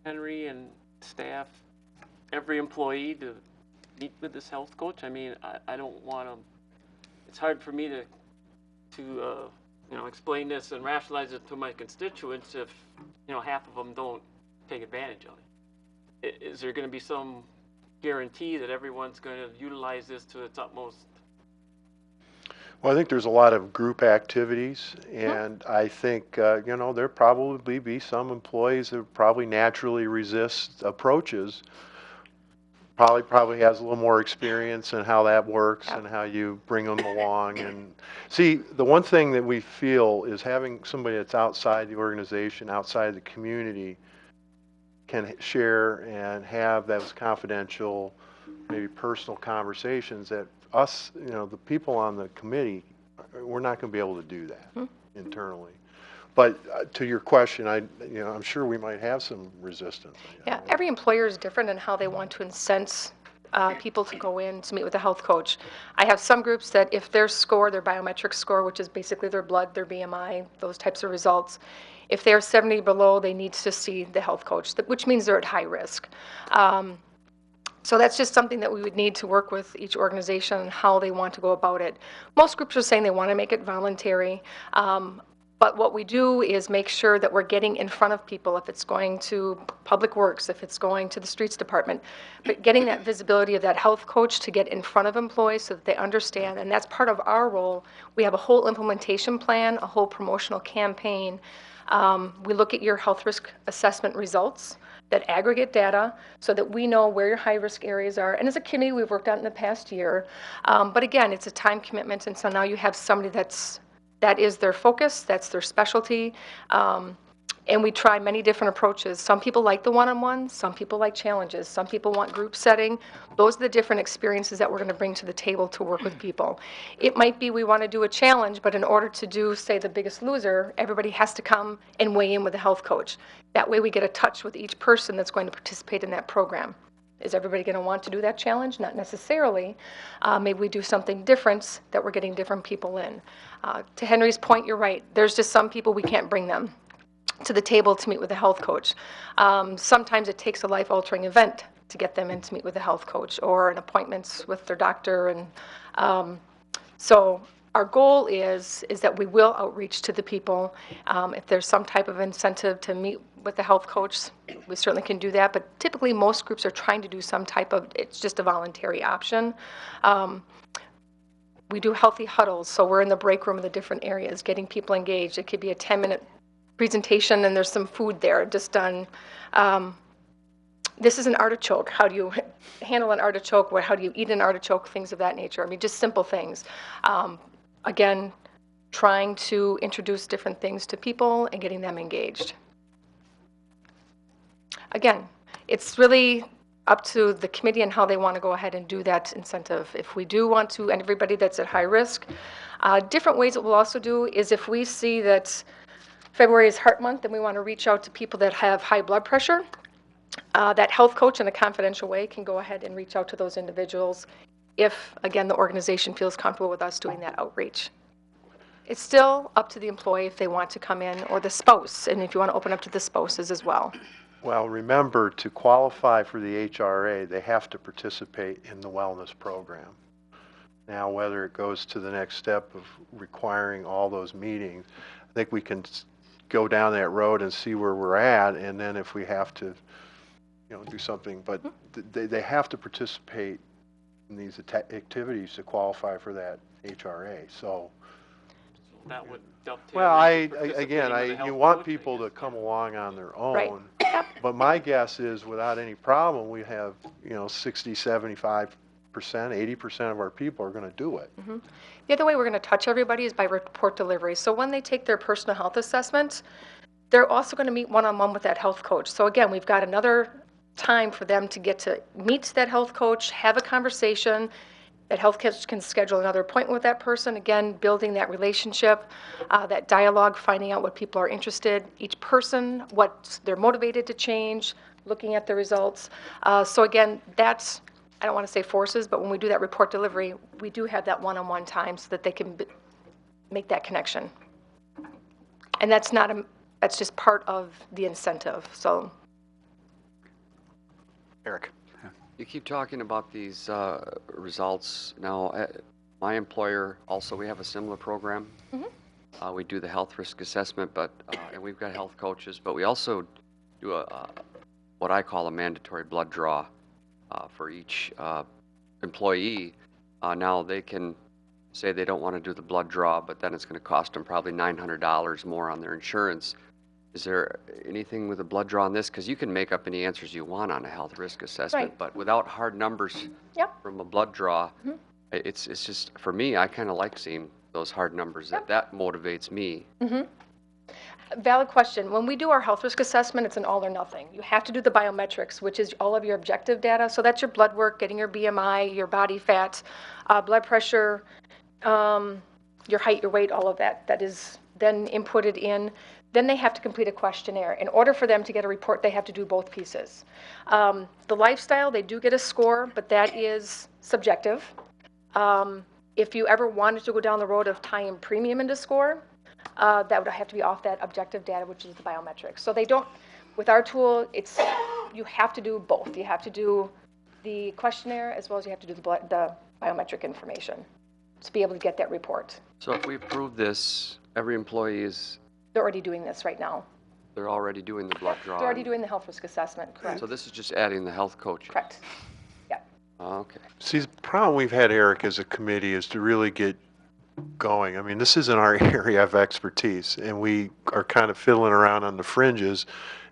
Henry and staff, every employee, to meet with this health coach? I mean, I don't want to. It's hard for me to explain this and rationalize it to my constituents if half of them don't take advantage of it. Is there going to be some guarantee that everyone's going to utilize this to its utmost? Well, I think there's a lot of group activities, and I think, there'll probably be some employees that probably naturally resist approaches. Probably has a little more experience in how that works and how you bring them along. And see, the one thing that we feel is having somebody that's outside the organization, outside the community, can share and have those confidential, maybe personal conversations that us, the people on the committee, we're not going to be able to do that internally. But to your question, I'm sure we might have some resistance. Yeah, every employer is different in how they want to incent people to go in to meet with a health coach. I have some groups that if their score, their biometric score, which is basically their blood, their BMI, those types of results, if they're 70 below, they need to see the health coach, which means they're at high risk. So that's just something that we would need to work with each organization and how they want to go about it. Most groups are saying they want to make it voluntary. But what we do is make sure that we're getting in front of people, if it's going to Public Works, if it's going to the Streets Department, but getting that visibility of that health coach to get in front of employees so that they understand, and that's part of our role. We have a whole implementation plan, a whole promotional campaign. We look at your health risk assessment results, that aggregate data, so that we know where your high-risk areas are. And as a committee, we've worked on it in the past year. But again, it's a time commitment, and so now you have somebody that is their focus, that's their specialty, and we try many different approaches. Some people like the one-on-one, some people like challenges, some people want group setting. Those are the different experiences that we're going to bring to the table to work with people. It might be we want to do a challenge, but in order to do, say, the Biggest Loser, everybody has to come and weigh in with a health coach. That way we get a touch with each person that's going to participate in that program. Is everybody going to want to do that challenge? Not necessarily. Maybe we do something different that we're getting different people in. To Henry's point, you're right. There's just some people we can't bring them to the table to meet with a health coach. Sometimes it takes a life-altering event to get them in to meet with a health coach or an appointment with their doctor. And so our goal is that we will outreach to the people. If there's some type of incentive to meet with the health coach, we certainly can do that. But typically most groups are trying to do some type of, it's just a voluntary option. We do healthy huddles, so we're in the break room in the different areas, getting people engaged. It could be a 10-minute presentation and there's some food there just done. This is an artichoke. How do you handle an artichoke? How do you eat an artichoke? Things of that nature. I mean, just simple things. Again, trying to introduce different things to people and getting them engaged. Again, it's really up to the committee and how they want to go ahead and do that incentive. If we do want to, and everybody that's at high risk, different ways that we'll also do is if we see that February is Heart Month and we want to reach out to people that have high blood pressure, that health coach in a confidential way can go ahead and reach out to those individuals if, again, the organization feels comfortable with us doing that outreach. It's still up to the employee if they want to come in, or the spouse, and if you want to open up to the spouses as well. Well, remember, to qualify for the HRA, they have to participate in the wellness program. Now, whether it goes to the next step of requiring all those meetings, I think we can go down that road and see where we're at, and then if we have to, do something. But they have to participate in these activities to qualify for that HRA. So That would dovetail. well, into participating with the health you want coach, people to come along on their own. Right. But my guess is without any problem, we have, 60, 75%, 80% of our people are going to do it. Mm-hmm. The other way we're going to touch everybody is by report delivery. So when they take their personal health assessment, they're also going to meet one-on-one with that health coach. So again, we've got another time for them to get to meet that health coach, have a conversation. That health coach can schedule another appointment with that person, again, building that relationship, that dialogue, finding out what people are interested, each person, what they're motivated to change, looking at the results. So again, that's, I don't want to say forces, but when we do that report delivery, we do have that one-on-one time so that they can make that connection. And that's not that's just part of the incentive, so. Eric. You keep talking about these results. Now, my employer also, we have a similar program. Mm-hmm. We do the health risk assessment, but and we've got health coaches, but we also do what I call a mandatory blood draw for each employee. Now they can say they don't want to do the blood draw, but then it's going to cost them probably $900 more on their insurance. Is there anything with a blood draw on this? Because you can make up any answers you want on a health risk assessment, Right. but without hard numbers from a blood draw, it's just, for me, I kind of like seeing those hard numbers. That motivates me. Mm-hmm. Valid question. When we do our health risk assessment, it's an all or nothing. You have to do the biometrics, which is all of your objective data. So that's your blood work, getting your BMI, your body fat, blood pressure, your height, your weight, all of that. That is then inputted in. Then they have to complete a questionnaire. In order for them to get a report, they have to do both pieces. The lifestyle, they do get a score, but that is subjective. If you ever wanted to go down the road of tying premium into score, that would have to be off that objective data, which is the biometrics. So they don't, with our tool, you have to do both. You have to do the questionnaire as well as you have to do the biometric information to be able to get that report. So if we approve this, every employee is... They're already doing this right now. They're already doing the blood draw. They're already doing the health risk assessment, correct. So this is just adding the health coach. Correct. Yeah. Okay. See, the problem we've had, Eric, as a committee is to really get going. I mean, this isn't our area of expertise, and we are kind of fiddling around on the fringes.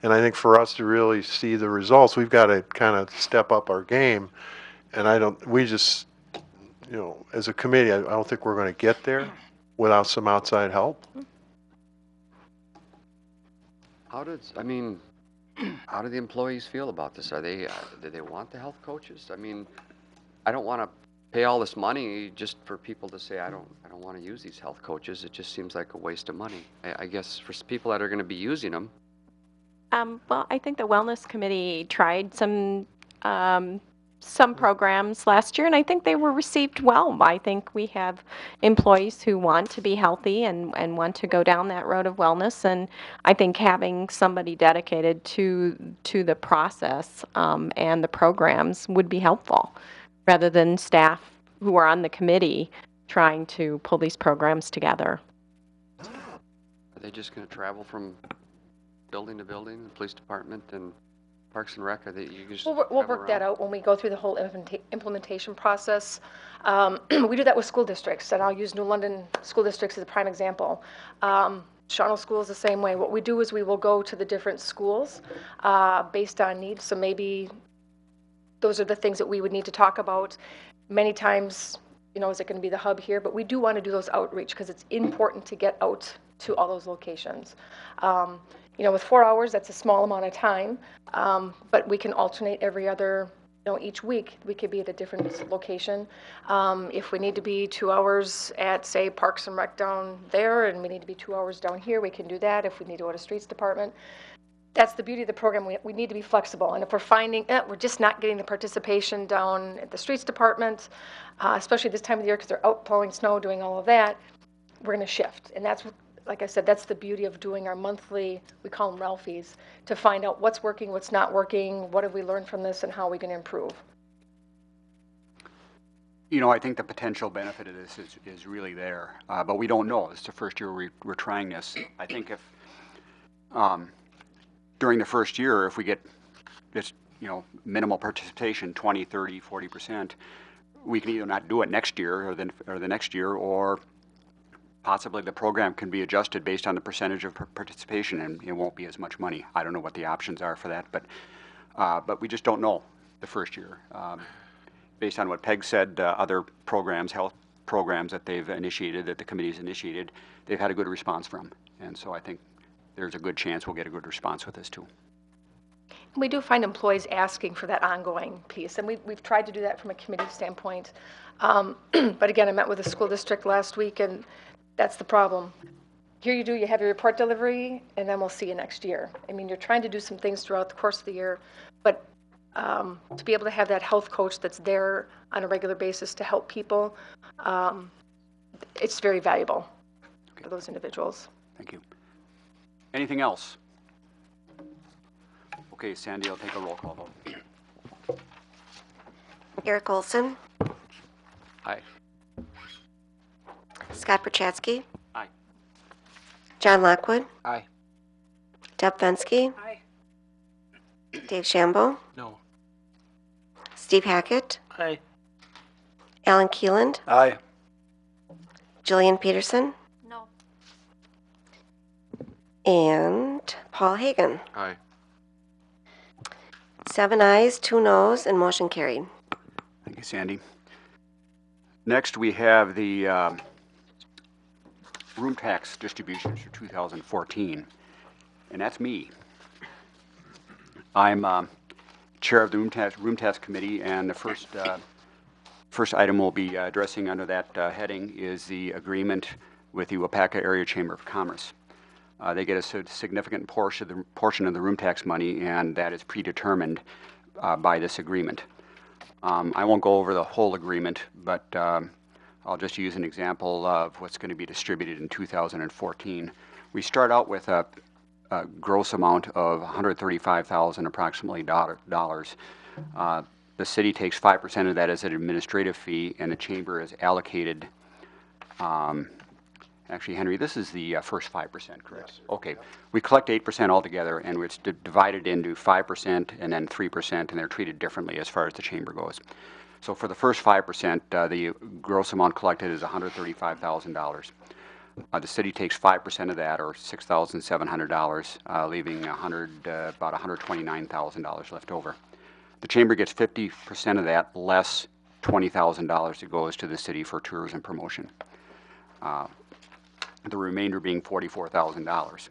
And I think for us to really see the results, we've got to kind of step up our game. And as a committee, I don't think we're going to get there without some outside help. How do the employees feel about this? Do they want the health coaches? I mean, I don't want to pay all this money just for people to say, I don't want to use these health coaches. It just seems like a waste of money. I guess for people that are going to be using them. Well, I think the Wellness Committee tried some programs last year, and I think they were received well. I think we have employees who want to be healthy and want to go down that road of wellness, and I think having somebody dedicated to the process and the programs would be helpful, rather than staff who are on the committee trying to pull these programs together. Are they just going to travel from building to building, the police department, and Parks and Rec, or that you just We'll have work that around? out when we go through the whole implementation process. We do that with school districts, and I'll use New London School Districts as a prime example. Shawano School is the same way. What we do is we will go to the different schools based on needs. So maybe those are the things that we would need to talk about. Many times, you know, is it going to be the hub here? But we do want to do those outreach because it's important to get out to all those locations. You know, with 4 hours, that's a small amount of time, but we can alternate every other, you know, each week we could be at a different location. If we need to be 2 hours at, say, Parks and Rec down there, and we need to be 2 hours down here, we can do that. If we need to go to Streets Department, that's the beauty of the program. We need to be flexible. And if we're finding we're just not getting the participation down at the Streets Department, especially this time of the year because they're out plowing snow, doing all of that, we're going to shift. And that's what, like I said, that's the beauty of doing our monthly, we call them Ralphies, to find out what's working, what's not working, what have we learned from this, and how are we going to improve. You know, I think the potential benefit of this is really there, but we don't know. It's the first year we're trying this. I think if during the first year, if we get this, you know, minimal participation, 20, 30, 40%, we can either not do it next year or the next year, or possibly the program can be adjusted based on the percentage of participation, and it won't be as much money. I don't know what the options are for that, but we just don't know the first year. Based on what Peg said, other programs, health programs that they've initiated, that the committee's initiated, they've had a good response from. And so I think there's a good chance we'll get a good response with this too. We do find employees asking for that ongoing piece, and we've tried to do that from a committee standpoint. But again, I met with a school district last week, and that's the problem. Here you have your report delivery, and then we'll see you next year. I mean, you're trying to do some things throughout the course of the year, but to be able to have that health coach that's there on a regular basis to help people, it's very valuable for those individuals. Thank you. Anything else? Okay, Sandy, I'll take a roll call vote. Eric Olson, Aye. Scott Perchatsky, Aye. John Lockwood, Aye. Deb Fensky, Aye. Dave Shambo, No. Steve Hackett, Aye. Alan Keeland, Aye. Jillian Peterson, No. and Paul Hagan. Aye. 7 ayes, 2 noes, and motion carried. Thank you, Sandy. Next, we have the room tax distributions for 2014, and that's me. I'm chair of the room tax committee, and the first item we'll be addressing under that heading is the agreement with the Waupaca Area Chamber of Commerce. They get a significant portion of the room tax money, and that is predetermined by this agreement. I won't go over the whole agreement, but I'll just use an example of what's going to be distributed in 2014. We start out with a gross amount of $135,000 approximately dollars. The city takes 5% of that as an administrative fee, and the chamber is allocated. Actually, Henry, this is the first 5%, correct? Yes, okay. We collect 8% altogether, and it's divided into 5% and then 3%, and they're treated differently as far as the chamber goes. So for the first 5%, the gross amount collected is $135,000. The city takes 5% of that, or $6,700, leaving about $129,000 left over. The chamber gets 50% of that, less $20,000 that goes to the city for tourism promotion. The remainder being $44,000.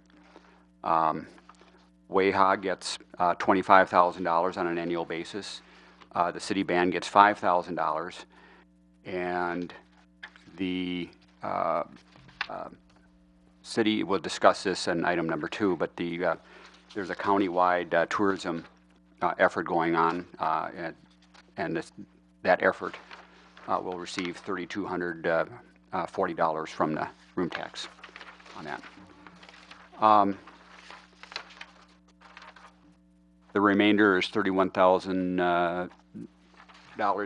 WAHA gets $25,000 on an annual basis. The city band gets $5,000, and the city will discuss this in item number 2, but there's a county-wide tourism effort going on, and that effort will receive $3,240 from the room tax on that. The remainder is $31,000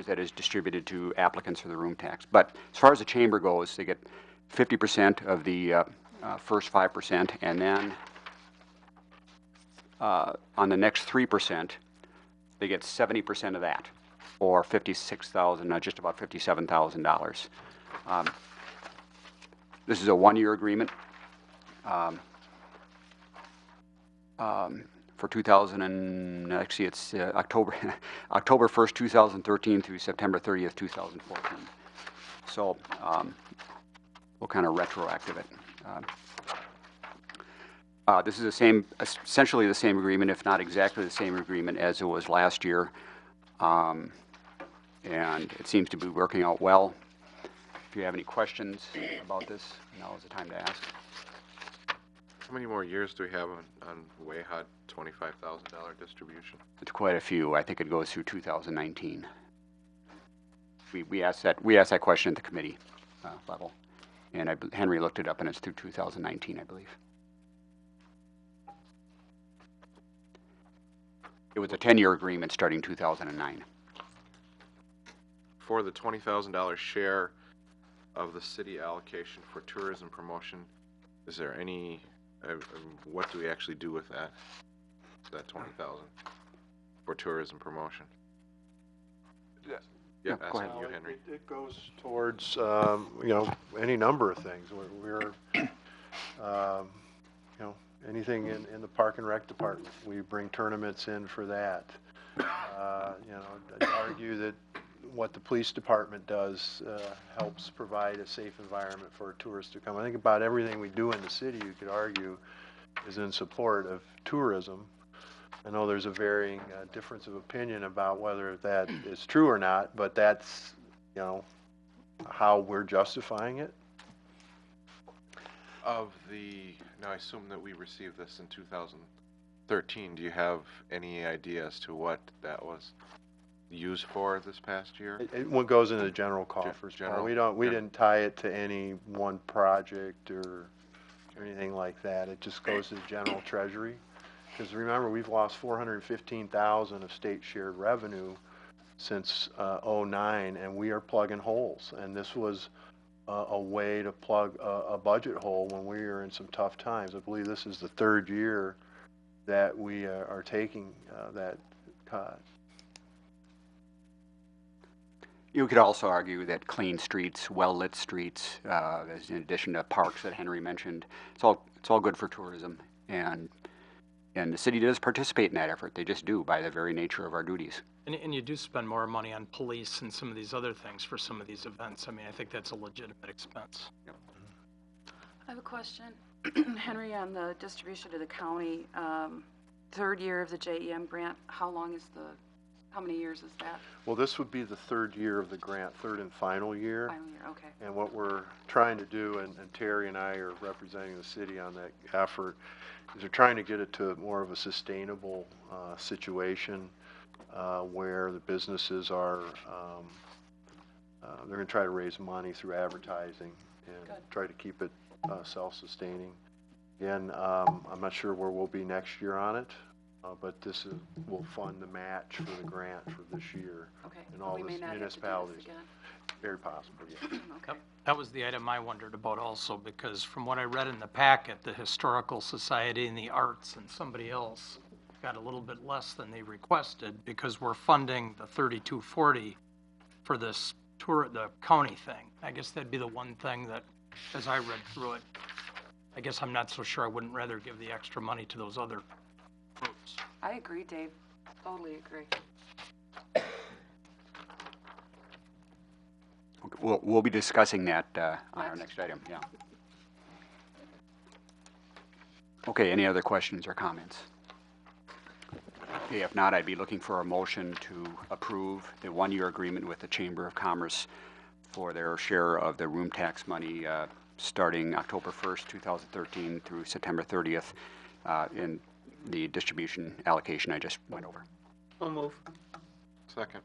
that is distributed to applicants for the room tax. But as far as the chamber goes, they get 50% of the first 5%, and then on the next 3%, they get 70% of that, or $56,000, just about $57,000. This is a one-year agreement for 2000 and actually it's October October 1st, 2013 through September 30th, 2014. So we'll kind of retroactive it. This is the same, essentially the same agreement, if not exactly the same agreement as it was last year. And it seems to be working out well. If you have any questions about this, now is the time to ask. How many more years do we have on WAHA $25,000 distribution? It's quite a few. I think it goes through 2019. We asked that question at the committee level, and Henry looked it up, and it's through 2019, I believe. It was a 10-year agreement starting 2009. For the $20,000 share of the city allocation for tourism promotion, is there any, what do we actually do with that $20,000 for tourism promotion? Yeah, go ahead. You, Henry. It goes towards, any number of things. We're anything in the Park and Rec department. We bring tournaments in for that. I'd argue that what the police department does helps provide a safe environment for tourists to come. I think about everything we do in the city, you could argue, is in support of tourism. I know there's a varying difference of opinion about whether that is true or not, but that's, how we're justifying it. Now I assume that we received this in 2013. Do you have any idea as to what that was used for this past year? What goes into the general coffers. General? We didn't tie it to any one project or anything like that. It just goes to the general treasury. Because remember, we've lost $415,000 of state shared revenue since '09, and we are plugging holes. And this was a way to plug a budget hole when we are in some tough times. I believe this is the third year that we are taking that cut. You could also argue that clean streets, well-lit streets, in addition to parks that Henry mentioned, it's all good for tourism, and the city does participate in that effort. They just do, by the very nature of our duties. And you do spend more money on police and some of these other things for some of these events. I mean, I think that's a legitimate expense. Yep. I have a question, Henry, on the distribution to the county. Third year of the JEM grant, how many years is that? Well, this would be the third year of the grant, third and final year. Final year, okay. And what we're trying to do, and Terry and I are representing the city on that effort, is they're trying to get it to more of a sustainable situation where the businesses are, they're going to try to raise money through advertising and try to keep it self-sustaining. Again, I'm not sure where we'll be next year on it, but this will fund the match for the grant for this year. Okay. And all we the may not municipalities. Have to do this Very possible, yeah. Okay. That was the item I wondered about also, because from what I read in the packet, the Historical Society and the Arts and somebody else got a little bit less than they requested because we're funding the 3240 for this the county thing. I guess that'd be the one thing that, as I read through it, I guess I'm not so sure. I wouldn't rather give the extra money to those other groups. I agree, Dave. Totally agree. We'll be discussing that on our next item, yeah. Okay, any other questions or comments? Okay, if not, I'd be looking for a motion to approve the one-year agreement with the Chamber of Commerce for their share of the room tax money starting October 1st, 2013 through September 30th in the distribution allocation I just went over. I'll move. Second.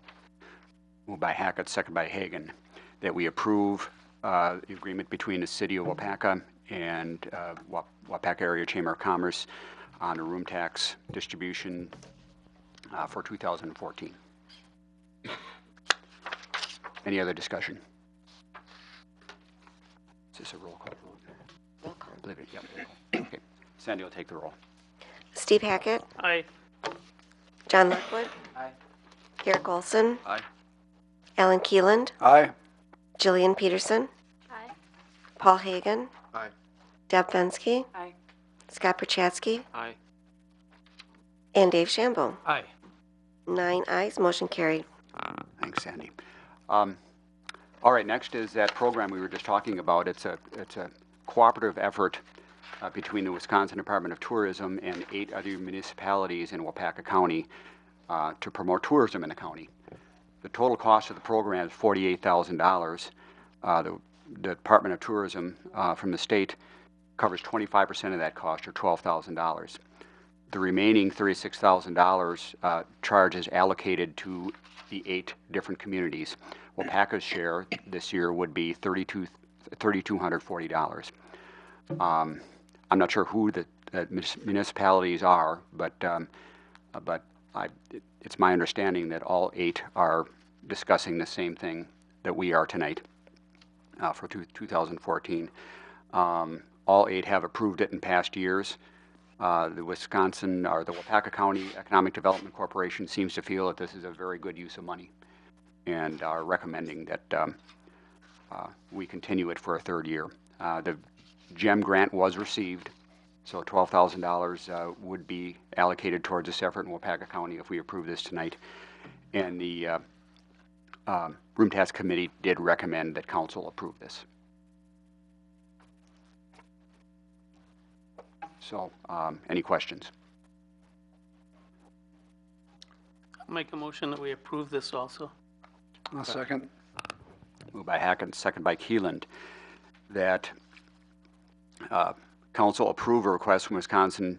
Moved by Hackett, second by Hagan, that we approve the agreement between the City of Waupaca and Waupaca Area Chamber of Commerce on the room tax distribution for 2014. Any other discussion? Is this a roll call? Roll call. I believe it, yep. Okay. Sandy will take the roll. Steve Hackett, Aye. John Lockwood. Aye. Eric Olson. Aye. Alan Keeland. Aye. Jillian Peterson. Aye. Paul Hagan. Aye. Deb Fensky. Aye. Scott Perchatsky. Aye. And Dave Shambo. Aye. 9 ayes, motion carried. Thanks, Sandy. All right, next is that program we were just talking about. It's a cooperative effort between the Wisconsin Department of Tourism and 8 other municipalities in Waupaca County to promote tourism in the county. The total cost of the program is $48,000. The Department of Tourism from the state covers 25% of that cost, or $12,000. The remaining $36,000 charge is allocated to the 8 different communities. Waupaca's share this year would be $3,240. I'm not sure who the municipalities are, but it's my understanding that all 8 are discussing the same thing that we are tonight for 2014. All 8 have approved it in past years. The Waupaca County Economic Development Corporation seems to feel that this is a very good use of money and are recommending that we continue it for a 3rd year. The GEM grant was received, so $12,000 would be allocated towards this effort in Waupaca County if we approve this tonight. And the Room Task Committee did recommend that council approve this. So, any questions? I'll make a motion that we approve this also. I'll second. Moved by Hackett, second by Keeland, that council approve a request from Waupaca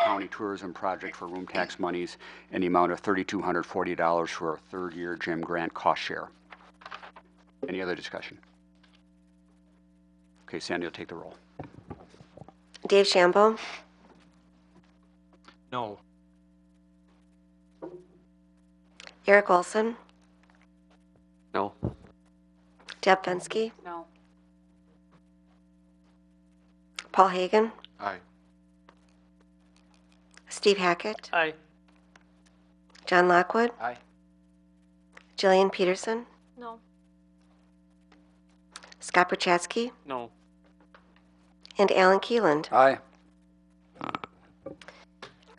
County Tourism Project for room tax monies in the amount of $3,240 for a 3rd year GEM grant cost share. Any other discussion? Okay, Sandy will take the roll. Dave Shambo. No. Eric Olson. No. Deb Fensky. No. Paul Hagan. Aye. Steve Hackett. Aye. John Lockwood. Aye. Jillian Peterson. No. Scott Perchatsky. No. And Alan Keeland. Aye.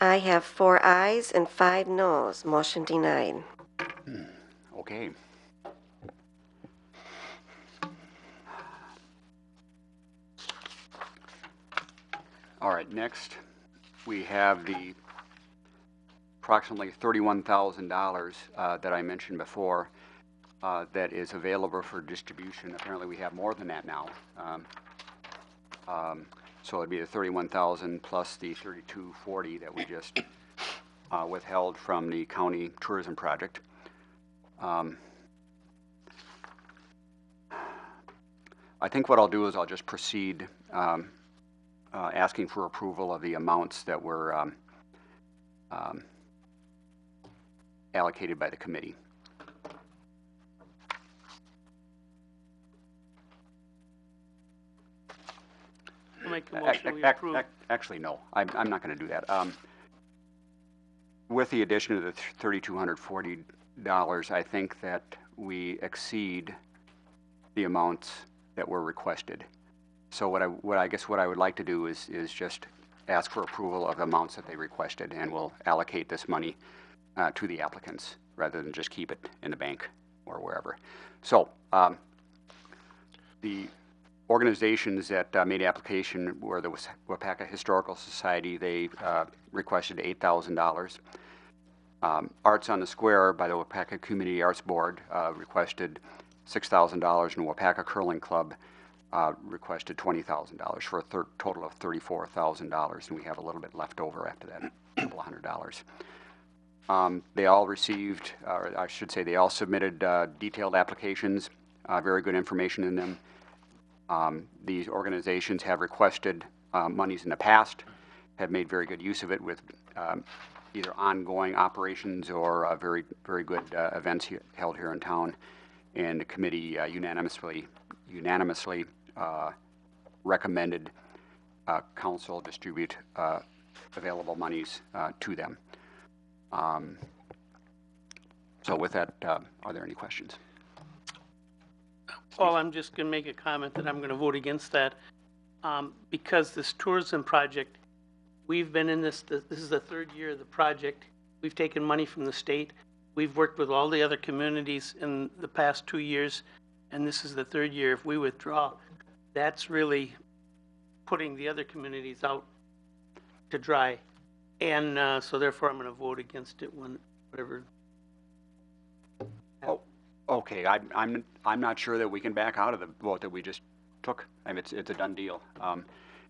I have 4 ayes and 5 noes. Motion denied. Okay. All right, next we have the approximately $31,000 that I mentioned before that is available for distribution. Apparently we have more than that now. So it'd be the 31,000 plus the 3,240 that we just withheld from the county tourism project. I think what I'll do is I'll just proceed asking for approval of the amounts that were allocated by the committee. I'll make a motion we approve. Actually, no, I'm not going to do that. With the addition of the $3,240, I think that we exceed the amounts that were requested. So what I would like to do is just ask for approval of the amounts that they requested, and we'll allocate this money to the applicants rather than just keep it in the bank or wherever. So the organizations that made application were the Waupaca Historical Society. They requested $8,000. Arts on the Square by the Waupaca Community Arts Board requested $6,000, and Waupaca Curling Club requested $20,000 for a total of $34,000, and we have a little bit left over after that, a couple $100. They all received, or I should say, they all submitted detailed applications, very good information in them. These organizations have requested monies in the past, have made very good use of it with either ongoing operations or very, very good events held here in town. And the committee unanimously recommended council distribute available monies to them. So with that, are there any questions? Paul, I'm just going to make a comment that I'm going to vote against that. Because this tourism project, we've been in this is the third year of the project. We've taken money from the state. We've worked with all the other communities in the past 2 years, and this is the third year. If we withdraw, that's really putting the other communities out to dry. And so therefore, I'm going to vote against it whatever. Oh, okay. I'm not sure that we can back out of the vote that we just took. I mean, it's a done deal.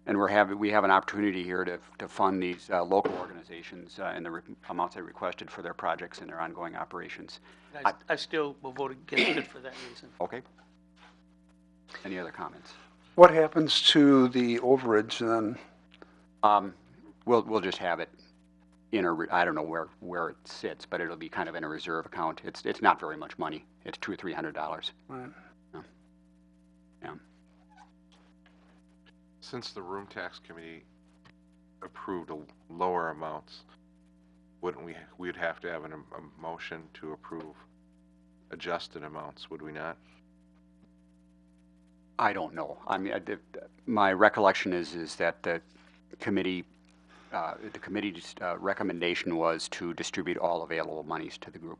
And we have an opportunity here to fund these local organizations and the amounts they requested for their projects and their ongoing operations. I still will vote against it for that reason. Okay. Any other comments? What happens to the overage then? We'll just have it in I don't know where it sits, but it'll be kind of in a reserve account. It's not very much money. It's $200 or $300. Right. Yeah. Since the room tax committee approved lower amounts, wouldn't we'd have to have a motion to approve adjusted amounts, would we not? I don't know. I mean, my recollection is that the committee's recommendation was to distribute all available monies to the group.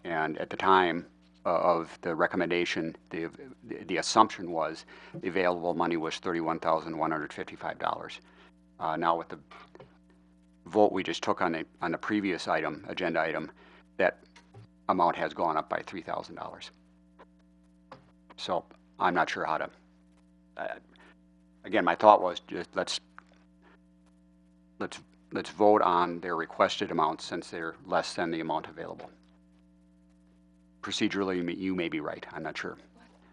And at the time of the recommendation, the assumption was the available money was $31,155. Now with the vote we just took on the previous agenda item, that amount has gone up by $3,000. So I'm not sure how to. Again, my thought was just let's vote on their requested amounts since they're less than the amount available. Procedurally, you may be right. I'm not sure.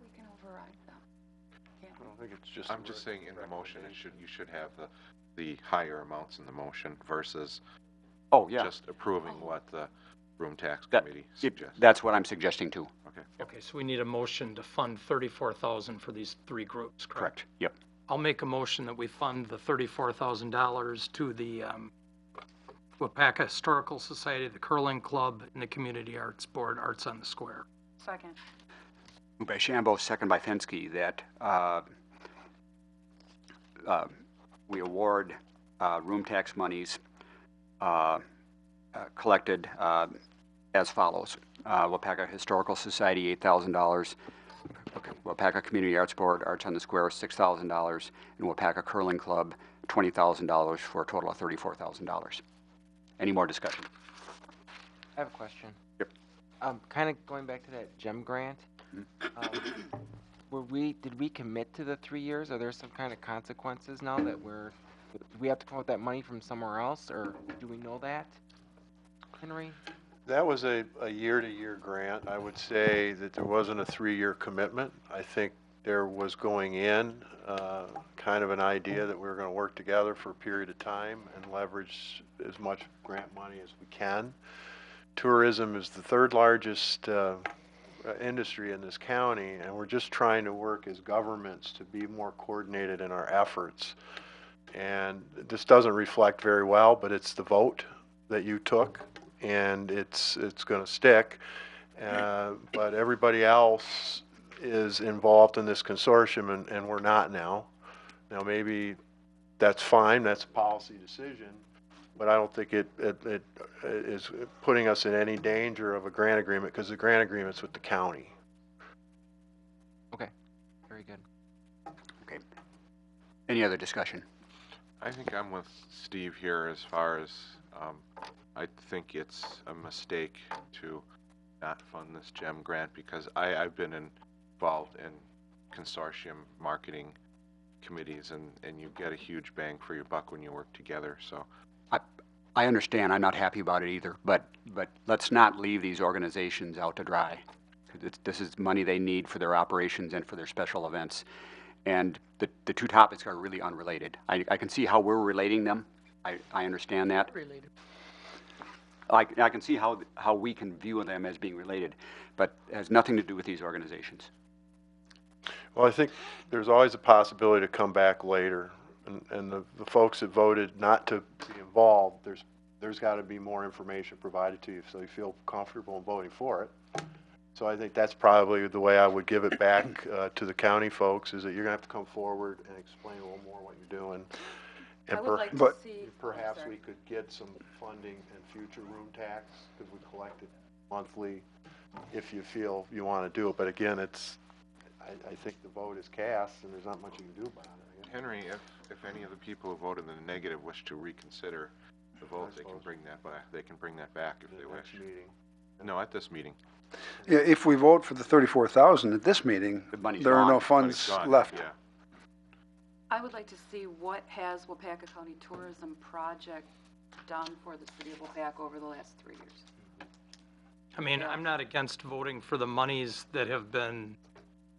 We can override them. I don't think it's just. I'm just saying in the motion, you should have the higher amounts in the motion versus just approving what the room tax committee suggests. That's what I'm suggesting too. Okay. Okay, so we need a motion to fund $34,000 for these three groups, correct? Correct. Yep. I'll make a motion that we fund the $34,000 to the Waupaca Historical Society, the Curling Club, and the Community Arts Board, Arts on the Square. Second. Moved by Shambo, second by Fensky, that we award room tax monies collected as follows. Waupaca Historical Society, $8,000. Waupaca Community Arts Board, Arts on the Square, $6,000. And Waupaca Curling Club, $20,000 for a total of $34,000. Any more discussion? I have a question. Yep. Kind of going back to that GEM grant. Did we commit to the 3 years? Are there some kind of consequences now that do we have to come up with that money from somewhere else, or do we know that, Henry? That was a year-to-year grant. I would say that there wasn't a 3-year commitment. I think there was going in kind of an idea that we were going to work together for a period of time and leverage as much grant money as we can. Tourism is the third largest industry in this county, and we're just trying to work as governments to be more coordinated in our efforts. And this doesn't reflect very well, but it's the vote that you took, and it's going to stick. But everybody else is involved in this consortium, and we're not now. Now maybe that's fine, that's a policy decision, but I don't think it is putting us in any danger of a grant agreement, because the grant agreement's with the county. Okay, very good. Okay. Any other discussion? I think I'm with Steve here as far as I think it's a mistake to not fund this GEM grant, because I've been involved in consortium marketing committees, and you get a huge bang for your buck when you work together. So I understand. I'm not happy about it either, but let's not leave these organizations out to dry. This is money they need for their operations and for their special events. And the two topics are really unrelated. I can see how we're relating them. I understand that. Related. I can see how we can view them as being related, but it has nothing to do with these organizations. Well, I think there's always a possibility to come back later, and the folks that voted not to be involved, there's there's got to be more information provided to you so you feel comfortable in voting for it. So I think that's probably the way I would give it back to the county folks, is that you're going to have to come forward and explain a little more what you're doing. And I would like to but see- perhaps sorry. we could get some funding in future room tax, because we collect it monthly, if you feel you want to do it. But again, I think the vote is cast, and there's not much you can do about it. I guess. Henry, if any of the people who voted in the negative wish to reconsider the vote, they can bring that back. They can bring that back if they wish. Meeting. No, at this meeting. Yeah, if we vote for the 34,000 at this meeting, money's there are no gone. funds Money's gone, left. Yeah. I would like to see what has Waupaca County Tourism Project done for the city of Waupaca over the last 3 years. I mean, I'm not against voting for the monies that have been,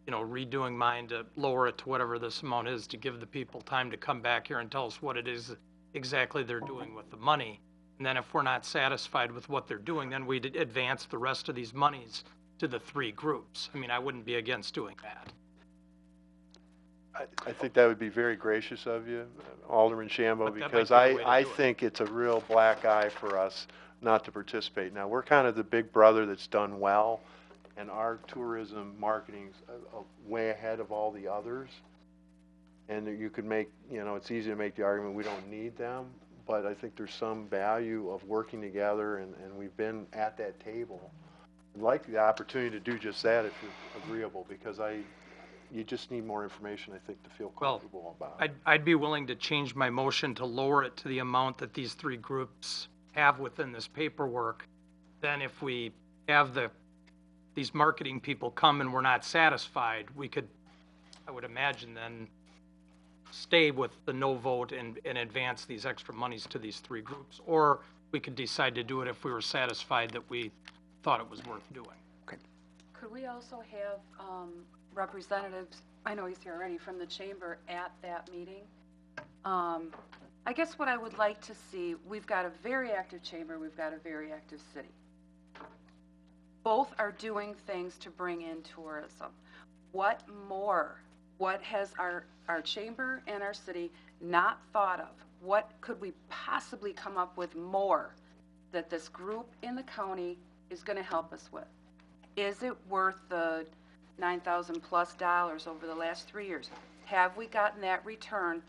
redoing mine to lower it to whatever this amount is, to give the people time to come back here and tell us what it is exactly they're doing with the money. And then if we're not satisfied with what they're doing, then we'd advance the rest of these monies to the 3 groups. I mean, I wouldn't be against doing that. I think that would be very gracious of you, Alderman Shambo, But that because might be the way to I do it. think it's a real black eye for us not to participate. Now, we're kind of the big brother that's done well, and our tourism marketing's way ahead of all the others. And you could make, it's easy to make the argument we don't need them, but I think there's some value of working together, and we've been at that table. I'd like the opportunity to do just that if you're agreeable, because you just need more information, I think, to feel comfortable about it. I'd be willing to change my motion to lower it to the amount that these 3 groups have within this paperwork. Then if we have these marketing people come and we're not satisfied, we could, I would imagine, then stay with the no vote and advance these extra monies to these 3 groups. Or we could decide to do it if we were satisfied that we thought it was worth doing. Could we also have representatives, I know he's here already, from the chamber at that meeting? I guess what I would like to see, we've got a very active chamber, we've got a very active city. Both are doing things to bring in tourism. What more? What has our chamber and our city not thought of? What could we possibly come up with more that this group in the county is going to help us with? Is it worth the $9,000 plus over the last 3 years? Have we gotten that return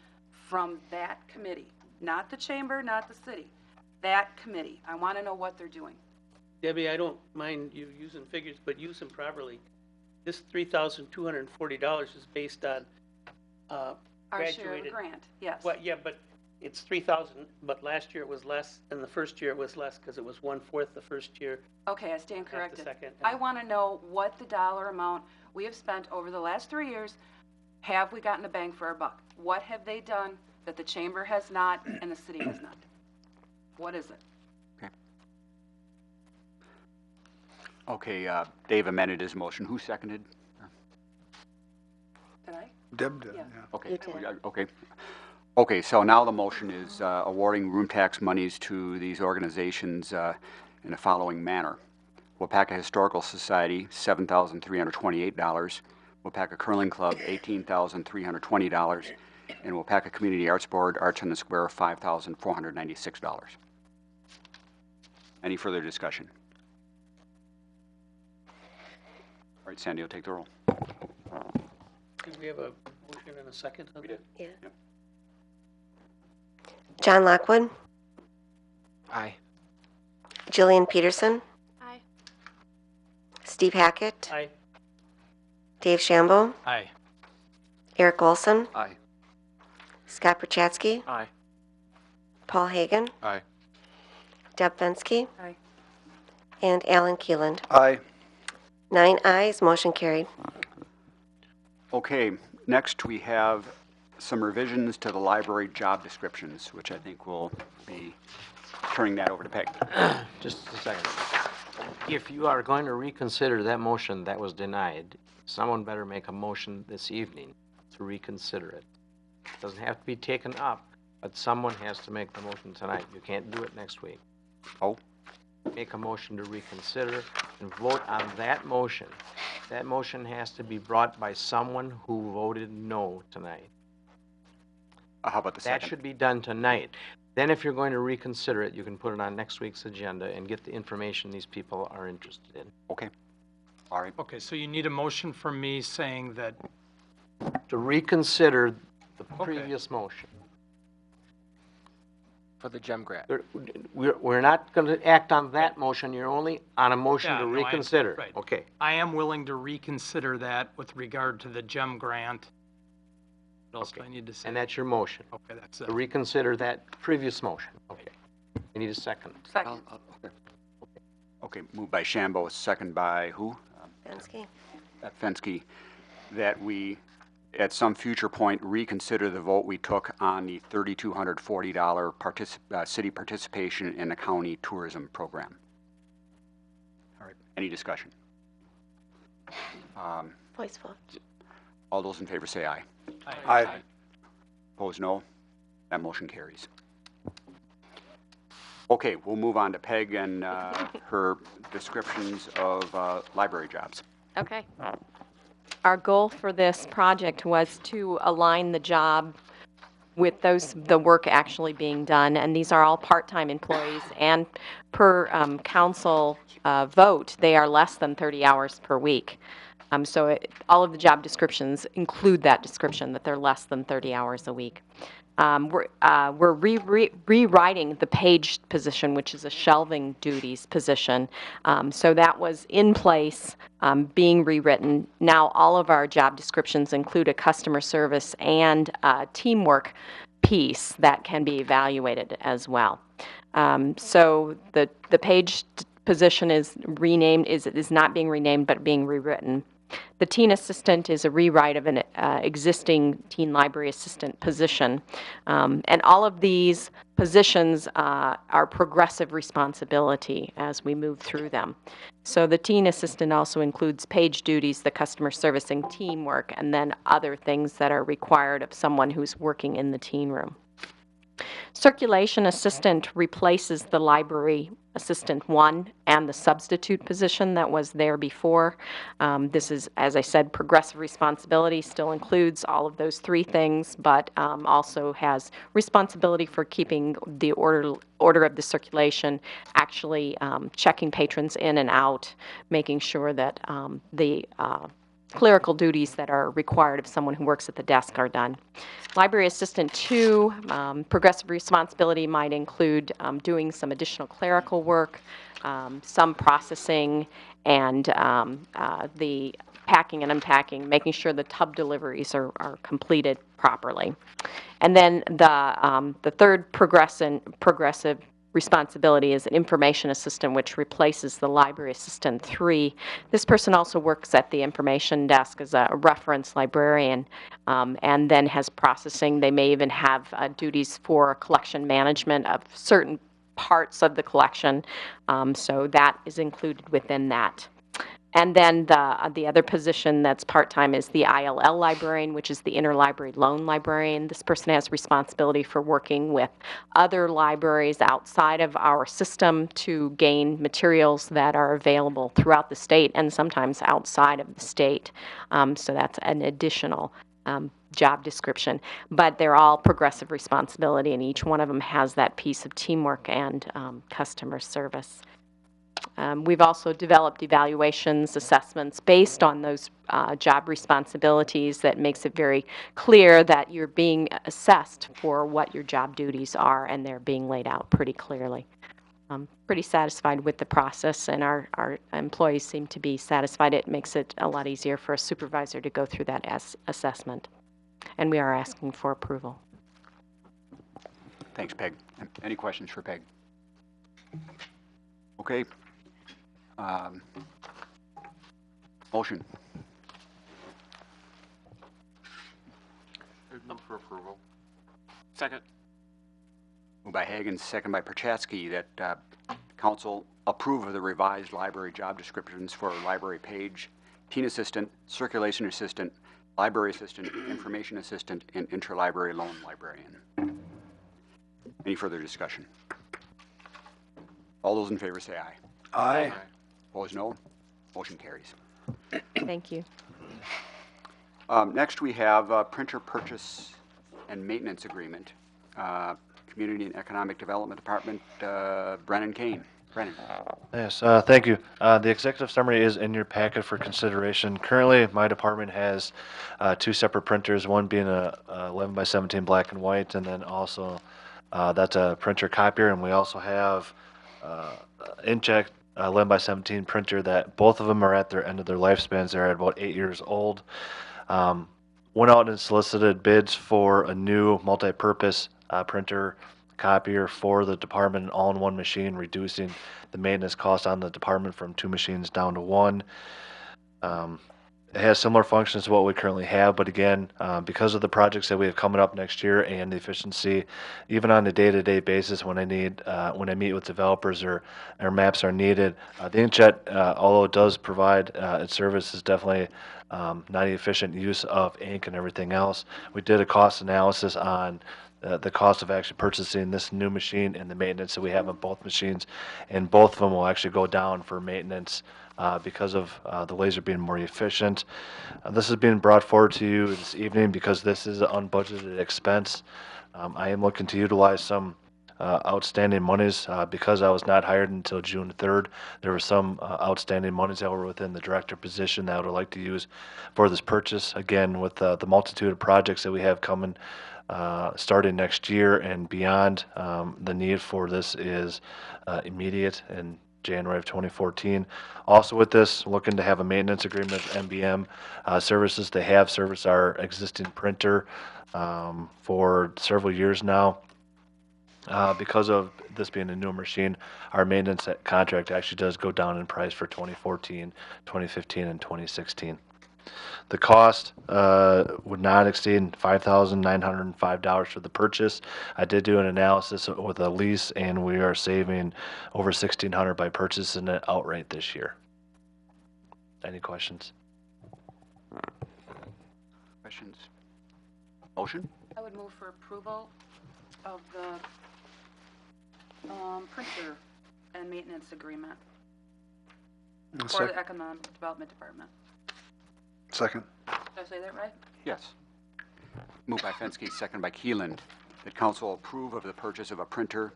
from that committee? Not the chamber, not the city. That committee. I want to know what they're doing. Debbie, I don't mind you using figures, but use them properly. This $3,240 is based on Our graduated. share of a grant, yes. Well, yeah, but it's 3,000, but last year it was less, and the first year it was less because it was 1/4 the first year. Okay, I stand half the corrected. second. I want to know what the dollar amount we have spent over the last 3 years. Have we gotten a bang for our buck? What have they done that the chamber has not and the city has not? What is it? Okay, Dave amended his motion. Who seconded? Did I? Deb did, Yeah. yeah. Okay. You did. Okay. Okay, so now the motion is awarding room tax monies to these organizations in the following manner. Waupaca Historical Society, $7,328. Waupaca Curling Club, $18,320. And Waupaca Community Arts Board, Arts on the Square, $5,496. Any further discussion? All right, Sandy will take the roll. Did we have a motion and a second on that? Yeah. John Lockwood, Aye. Jillian Peterson, Aye. Steve Hackett, Aye. Dave Shambo, Aye. Eric Olson, Aye. Scott Perchatsky, Aye. Paul Hagan, Aye. Deb Fensky, Aye. and Alan Keeland. Aye. 9 ayes, motion carried. Okay, next we have some revisions to the library job descriptions, which I think we'll be turning that over to Peg. Just a second. If you are going to reconsider that motion that was denied, someone better make a motion this evening to reconsider it. It doesn't have to be taken up, but someone has to make the motion tonight. You can't do it next week. Oh. Make a motion to reconsider and vote on that motion. That motion has to be brought by someone who voted no tonight. How about the That second? should be done tonight. Then if you're going to reconsider it, you can put it on next week's agenda and get the information these people are interested in. Okay. All right. Okay, so you need a motion from me saying that, To reconsider the previous motion. For the gem grant. We're not going to act on that motion. You're only on a motion Yeah, to no, reconsider. right. Okay. I am willing to reconsider that with regard to the gem grant. What else do I need to say? And that's your motion. Okay, that's it. To reconsider that previous motion. Okay. I need a second. Second. Okay, moved by Shambo, second by who? Fensky. Fensky, that we, at some future point, reconsider the vote we took on the $3,240 city participation in the county tourism program. All right, any discussion? Voice vote. All those in favor say aye. Aye. Opposed, no. That motion carries. Okay, we'll move on to Peg and her descriptions of library jobs. Okay. Our goal for this project was to align the job with the work actually being done, and these are all part-time employees, and per council vote, they are less than 30 hours per week. All of the job descriptions include that description, that they're less than 30 hours a week. We're rewriting the page position, which is a shelving duties position. So that was in place, being rewritten. Now all of our job descriptions include a customer service and teamwork piece that can be evaluated as well. So the page position is renamed, is not being renamed, but being rewritten. The teen assistant is a rewrite of an existing teen library assistant position. And all of these positions are progressive responsibility as we move through them. So the teen assistant also includes page duties, the customer service and teamwork, and then other things that are required of someone who's working in the teen room. Circulation assistant replaces the library assistant 1 and the substitute position that was there before. This is, as I said, progressive responsibility, still includes all of those 3 things, but also has responsibility for keeping the order of the circulation, actually checking patrons in and out, making sure that the clerical duties that are required of someone who works at the desk are done. Library Assistant 2, progressive responsibility might include doing some additional clerical work, some processing, and the packing and unpacking, making sure the tub deliveries are completed properly. And then the third progressive responsibility is an information assistant, which replaces the library assistant 3. This person also works at the information desk as a reference librarian, and then has processing. They may even have duties for collection management of certain parts of the collection, so that is included within that. And then the other position that's part-time is the ILL librarian, which is the interlibrary loan librarian. This person has responsibility for working with other libraries outside of our system to gain materials that are available throughout the state and sometimes outside of the state. So that's an additional job description. But they're all progressive responsibility, and each one of them has that piece of teamwork and customer service. We've also developed evaluations, assessments based on those job responsibilities that makes it very clear that you're being assessed for what your job duties are, and they're being laid out pretty clearly. I'm pretty satisfied with the process, and our employees seem to be satisfied. It makes it a lot easier for a supervisor to go through that assessment. And we are asking for approval. Thanks, Peg. Any questions for Peg? Okay. Motion. Move for approval. Second. Moved by Hagan, second by Perchatsky, that council approve of the revised library job descriptions for library page, teen assistant, circulation assistant, library assistant, information assistant, and interlibrary loan librarian. Any further discussion? All those in favor say aye. Aye. Opposed, no. Motion carries. Thank you. Next, we have printer purchase and maintenance agreement. Community and Economic Development Department, Brennan Kane. Brennan. Yes, thank you. The executive summary is in your packet for consideration. Currently, my department has two separate printers, one being a 11 by 17 black and white, and then also that's a printer copier, and we also have inkjet 11 by 17 printer that both of them are at their end of their lifespans. They're at about 8 years old. Went out and solicited bids for a new multi-purpose printer copier for the department, all in one machine, reducing the maintenance cost on the department from 2 machines down to 1. It has similar functions to what we currently have, but again, because of the projects that we have coming up next year and the efficiency, even on a day-to-day basis, when I meet with developers or maps are needed, the inkjet, although it does provide its service, is definitely not the efficient use of ink and everything else. We did a cost analysis on the cost of actually purchasing this new machine and the maintenance that we have on both machines, and both of them will actually go down for maintenance because of the laser being more efficient. This is being brought forward to you this evening because this is an unbudgeted expense. I am looking to utilize some outstanding monies because I was not hired until June 3rd. There were some outstanding monies that were within the director position that I would like to use for this purchase. Again, with the multitude of projects that we have coming starting next year and beyond, the need for this is immediate in January of 2014. Also with this, looking to have a maintenance agreement with MBM Services. They have serviced our existing printer for several years now. Because of this being a new machine, our maintenance contract actually does go down in price for 2014, 2015, and 2016. The cost would not exceed $5,905 for the purchase. I did do an analysis with a lease, and we are saving over $1,600 by purchasing it outright this year. Any questions? Questions? Motion? I would move for approval of the printer and maintenance agreement for the Economic Development Department. Second. Did I say that right? Yes. Moved by Fensky, second by Keeland, that council approve of the purchase of a printer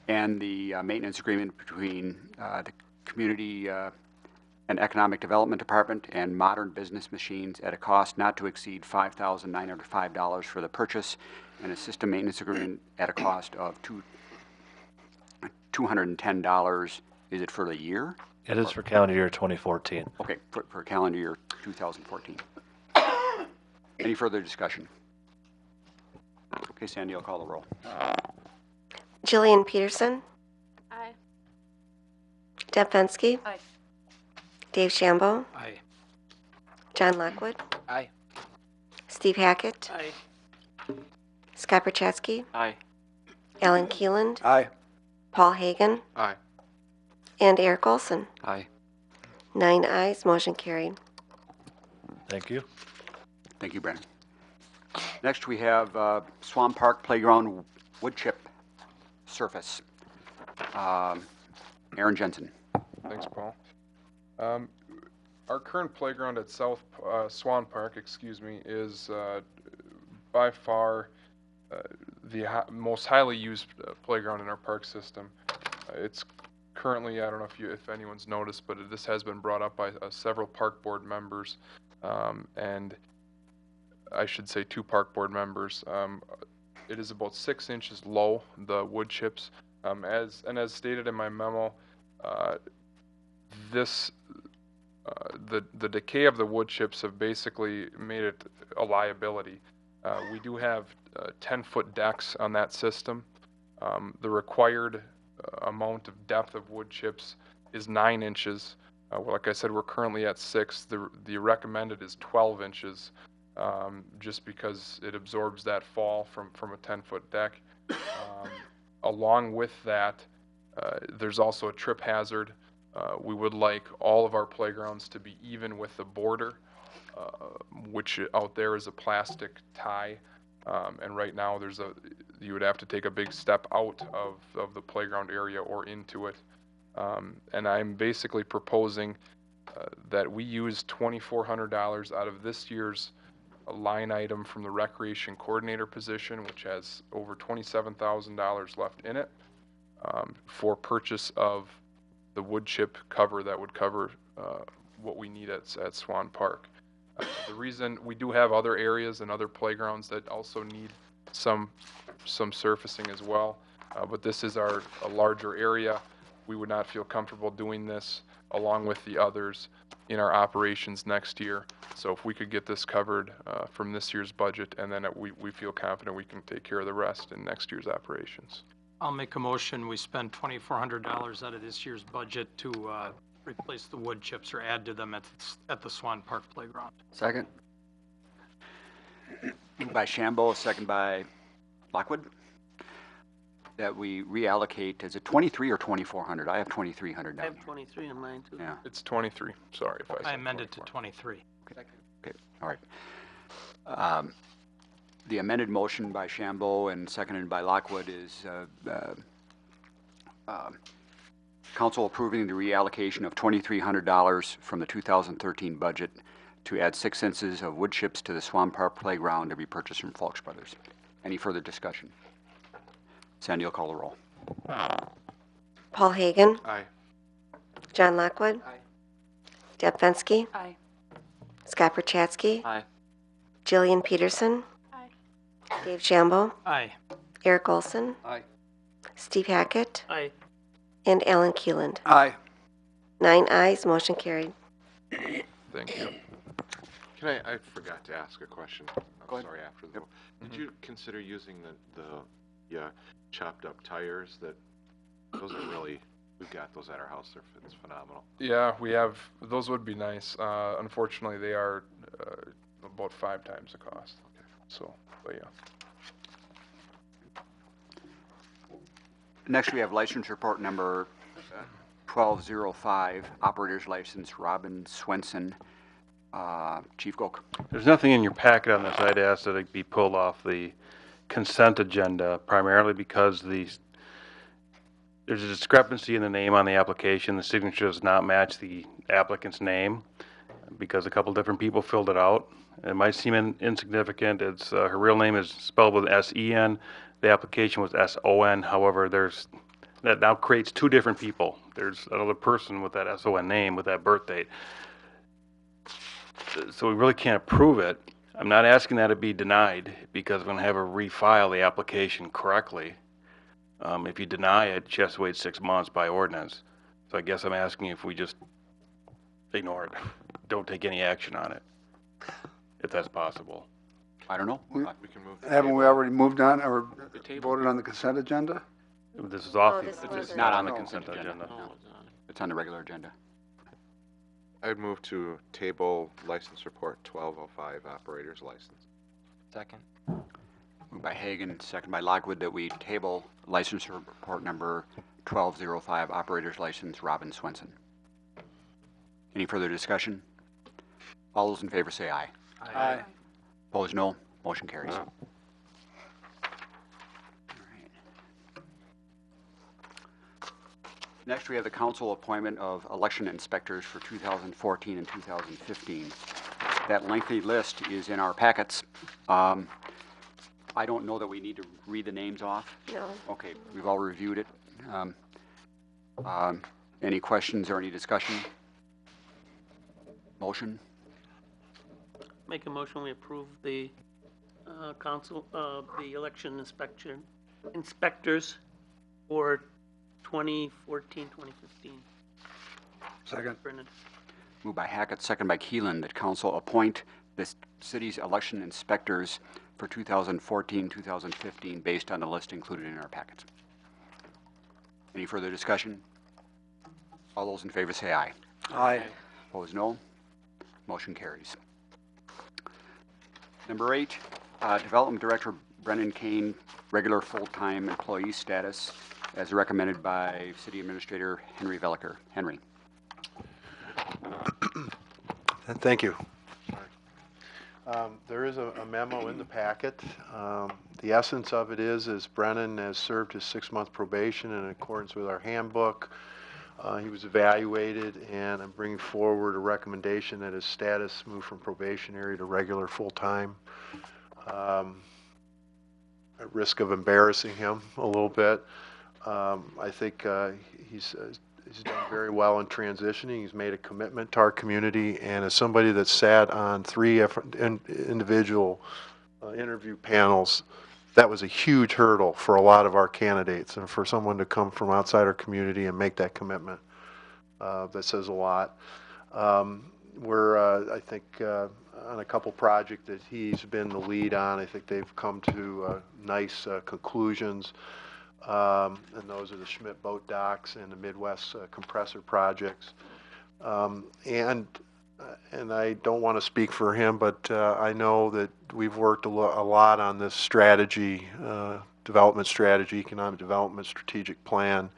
and the maintenance agreement between the Community and Economic Development Department and Modern Business Machines at a cost not to exceed $5,905 for the purchase, and a system maintenance agreement at a cost of $210. Is it for the year? It is for calendar year 2014. Okay, for calendar year 2014. Any further discussion? Okay, Sandy, I'll call the roll. Jillian Peterson. Aye. Deb Fensky. Aye. Dave Shambo. Aye. John Lockwood. Aye. Steve Hackett. Aye. Scott Perchatsky. Aye. Alan Keeland. Aye. Paul Hagan. Aye. And Eric Olson. Aye. 9 ayes, motion carried. Thank you. Thank you, Brandon. Next, we have Swan Park Playground wood chip surface. Aaron Jensen. Thanks, Paul. Our current playground at Swan Park, is by far the most highly used playground in our park system. It's currently, I don't know if anyone's noticed, but this has been brought up by several park board members, and I should say 2 park board members. It is about 6 inches low, the wood chips. As stated in my memo, the decay of the wood chips have basically made it a liability. We do have 10-foot decks on that system. The required amount of depth of wood chips is 9 inches. Like I said, we're currently at 6. The recommended is 12 inches, just because it absorbs that fall from a 10-foot deck. Along with that, there's also a trip hazard. We would like all of our playgrounds to be even with the border, which out there is a plastic tie. And right now you would have to take a big step out of the playground area or into it. And I'm basically proposing that we use $2,400 out of this year's a line item from the recreation coordinator position, which has over $27,000 left in it, for purchase of the wood chip cover that would cover what we need at Swan Park. The reason we do have other areas and other playgrounds that also need some surfacing as well, but this is a larger area. We would not feel comfortable doing this along with the others in our operations next year. So if we could get this covered from this year's budget, and then we feel confident we can take care of the rest in next year's operations. I'll make a motion, we spend $2,400 out of this year's budget to replace the wood chips or add to them at the Swan Park Playground. Second? Moved by Shambo, second by Lockwood, that we reallocate, is it 23 or 2,400? I have 2,300 I down have 23 on mine too. here. Yeah, It's 23. Sorry if I said I amended to 24. 23. okay, all right. The amended motion by Shambo and seconded by Lockwood is council approving the reallocation of $2,300 from the 2013 budget to add 6 inches of wood chips to the Swan Park Playground to be purchased from Fulks Brothers. Any further discussion? Sandy will call the roll. Paul Hagan. Aye. John Lockwood. Aye. Deb Fensky. Aye. Scott Perchatsky. Aye. Jillian Peterson. Aye. Dave Shambo. Aye. Eric Olson. Aye. Steve Hackett. Aye. And Alan Keeland. Aye. 9 ayes, motion carried. Thank you. I forgot to ask a question. Go I'm ahead. sorry, after the vote. Did you consider using the chopped up tires that, those are really, we've got those at our house, it's phenomenal. Yeah, we have, those would be nice. Unfortunately, they are about 5 times the cost. So, but yeah. Next, we have license report number 1205, operator's license, Robin Swenson. Chief Gok. There's nothing in your packet on this. I'd ask that it be pulled off the consent agenda, primarily because there's a discrepancy in the name on the application. The signature does not match the applicant's name because a couple different people filled it out. It might seem insignificant. It's her real name is spelled with S-E-N. The application was S-O-N. However, that now creates 2 different people. There's another person with that S-O-N name with that birth date. So we really can't approve it. I'm not asking that it be denied because we're going to have her refile the application correctly. If you deny it, she has to wait 6 months by ordinance. So I guess I'm asking if we just ignore it. Don't take any action on it, if that's possible. I don't know. We can move. Haven't we already moved on or voted on the consent agenda? This is off. this It's wasn't. not on the Oh. consent agenda. No. It's on the regular agenda. I'd move to table license report 1205, operator's license. Second. Moved by Hagan, second by Lockwood, that we table license report number 1205, operator's license, Robin Swenson. Any further discussion? All those in favor say aye. Aye. Opposed, no. Motion carries. All right. Next, we have the council appointment of election inspectors for 2014 and 2015. That lengthy list is in our packets. I don't know that we need to read the names off. No. Okay, we've all reviewed it. Any questions or any discussion? Motion? Make a motion, we approve the the election inspectors for 2014, 2015. Second. Brennan. Moved by Hackett, second by Keeland, that council appoint the city's election inspectors for 2014, 2015, based on the list included in our packets. Any further discussion? All those in favor say aye. Aye. Opposed, no. Motion carries. Number 8, Development Director Brennan Kane, regular full-time employee status, as recommended by City Administrator Henry Velliker. Henry. Thank you. There is a memo in the packet. The essence of it is Brennan has served his 6-month probation in accordance with our handbook. He was evaluated, and I'm bringing forward a recommendation that his status move from probationary to regular full-time. At risk of embarrassing him a little bit, I think he's done very well in transitioning. He's made a commitment to our community, and as somebody that sat on 3 individual interview panels, that was a huge hurdle for a lot of our candidates, and for someone to come from outside our community and make that commitment, that says a lot. We're, I think, on a couple projects that he's been the lead on, I think they've come to nice conclusions. And those are the Schmidt boat docks and the Midwest compressor projects. And I don't want to speak for him, but I know that we've worked a lot on this strategy, development strategy, economic development strategic plan,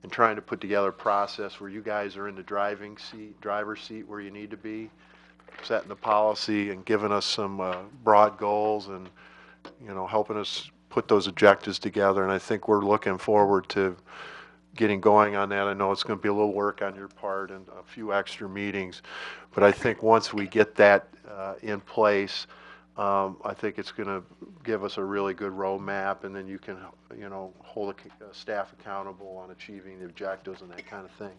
and trying to put together a process where you guys are in the driver's seat where you need to be, setting the policy and giving us some broad goals and, you know, helping us put those objectives together. And I think we're looking forward to getting going on that. I know it's going to be a little work on your part and a few extra meetings, but I think once we get that in place, I think it's going to give us a really good roadmap, and then you can, you know, hold a staff accountable on achieving the objectives and that kind of thing.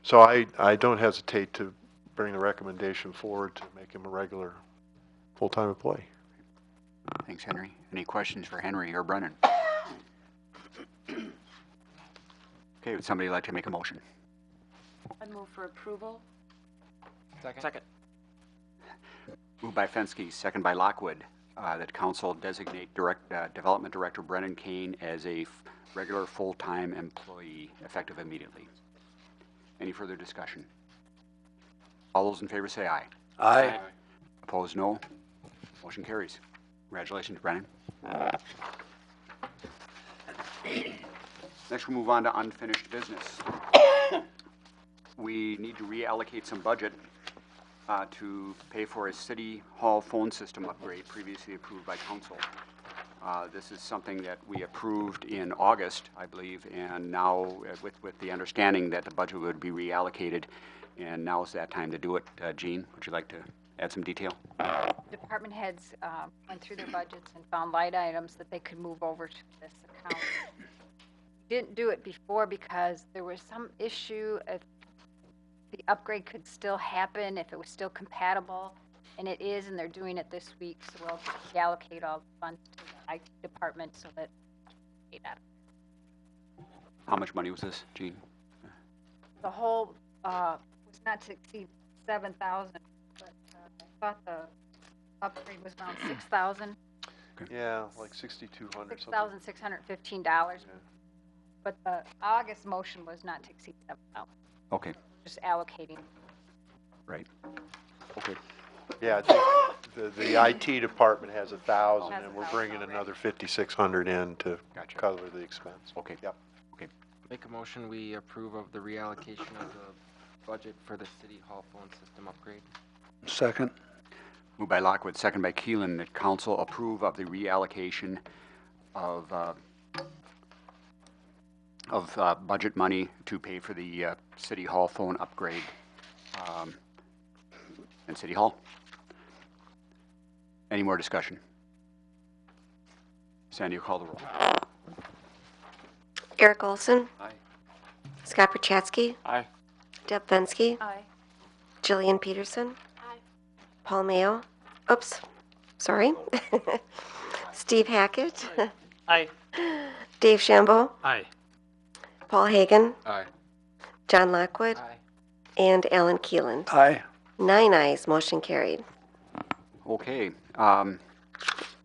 So I don't hesitate to bring the recommendation forward to make him a regular full-time employee. Thanks, Henry. Any questions for Henry or Brennan? Okay, would somebody like to make a motion? I move for approval. Second. Moved by Fensky, second by Lockwood, that council designate Development Director Brennan Kane as a regular full-time employee, effective immediately. Any further discussion? All those in favor say aye. Aye. Opposed, no. Motion carries. Congratulations, Brennan. Next, we'll move on to unfinished business. We need to reallocate some budget to pay for a city hall phone system upgrade previously approved by council. This is something that we approved in August, I believe, and now with the understanding that the budget would be reallocated, and now is that time to do it. Jean, would you like to add some detail? Department heads went through their budgets and found light items that they could move over to this account. Didn't do it before because there was some issue if the upgrade could still happen, if it was still compatible, and it is, and they're doing it this week, so we'll reallocate all the funds to the IT department so that they that. How much money was this, Jean? The whole was not to exceed 7,000, but I thought the upgrade was around 6,000. Yeah, like 6,200. $6,615. Yeah. But the August motion was not to exceed 7,000. Okay. Just allocating. Right. Okay. Yeah, I think the IT department has 1,000, and we're bringing another 5,600 in to cover the expense. Okay. Yep. Okay. Make a motion, we approve of the reallocation of the budget for the city hall phone system upgrade. Second. Moved by Lockwood, second by Keelan, that council approve of the reallocation of budget money to pay for the city hall phone upgrade in City Hall. Any more discussion? Sandy, you call the roll. Eric Olson. Aye. Scott Perchatsky. Aye. Deb Fensky. Aye. Jillian Peterson. Aye. Paul Mayo. Oops. Sorry. Steve Hackett. Aye. Dave Shambo. Aye. Paul Hagan. Aye. John Lockwood. Aye. And Alan Keeland. Aye. 9 ayes, motion carried. Okay.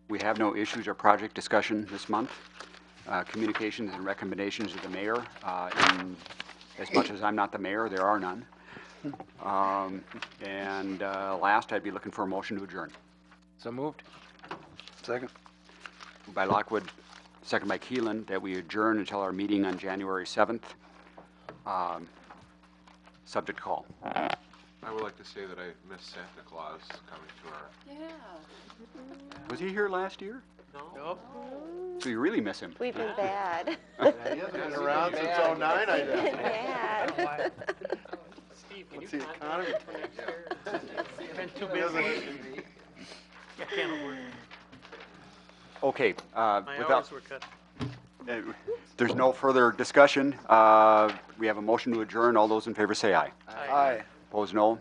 We have no issues or project discussion this month. Communications and recommendations of the mayor. As much as I'm not the mayor, there are none. And last, I'd be looking for a motion to adjourn. So moved. Second. Moved by Lockwood, second by Keelan, that we adjourn until our meeting on January 7th. Subject call. I would like to say that I miss Santa Claus coming to our... Yeah. Was he here last year? Nope. We really miss him. We've been bad. He hasn't been around since '09, I guess. Bad. Steve, can What's you the contact economy? me for next year? Been too busy. I can't afford it. Okay, My without, hours were cut. there's no further discussion. We have a motion to adjourn. All those in favor say aye. Aye. Opposed, no.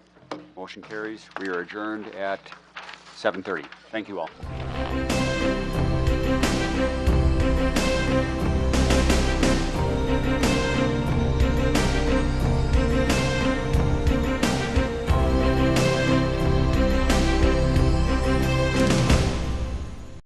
Motion carries. We are adjourned at 7:30. Thank you all.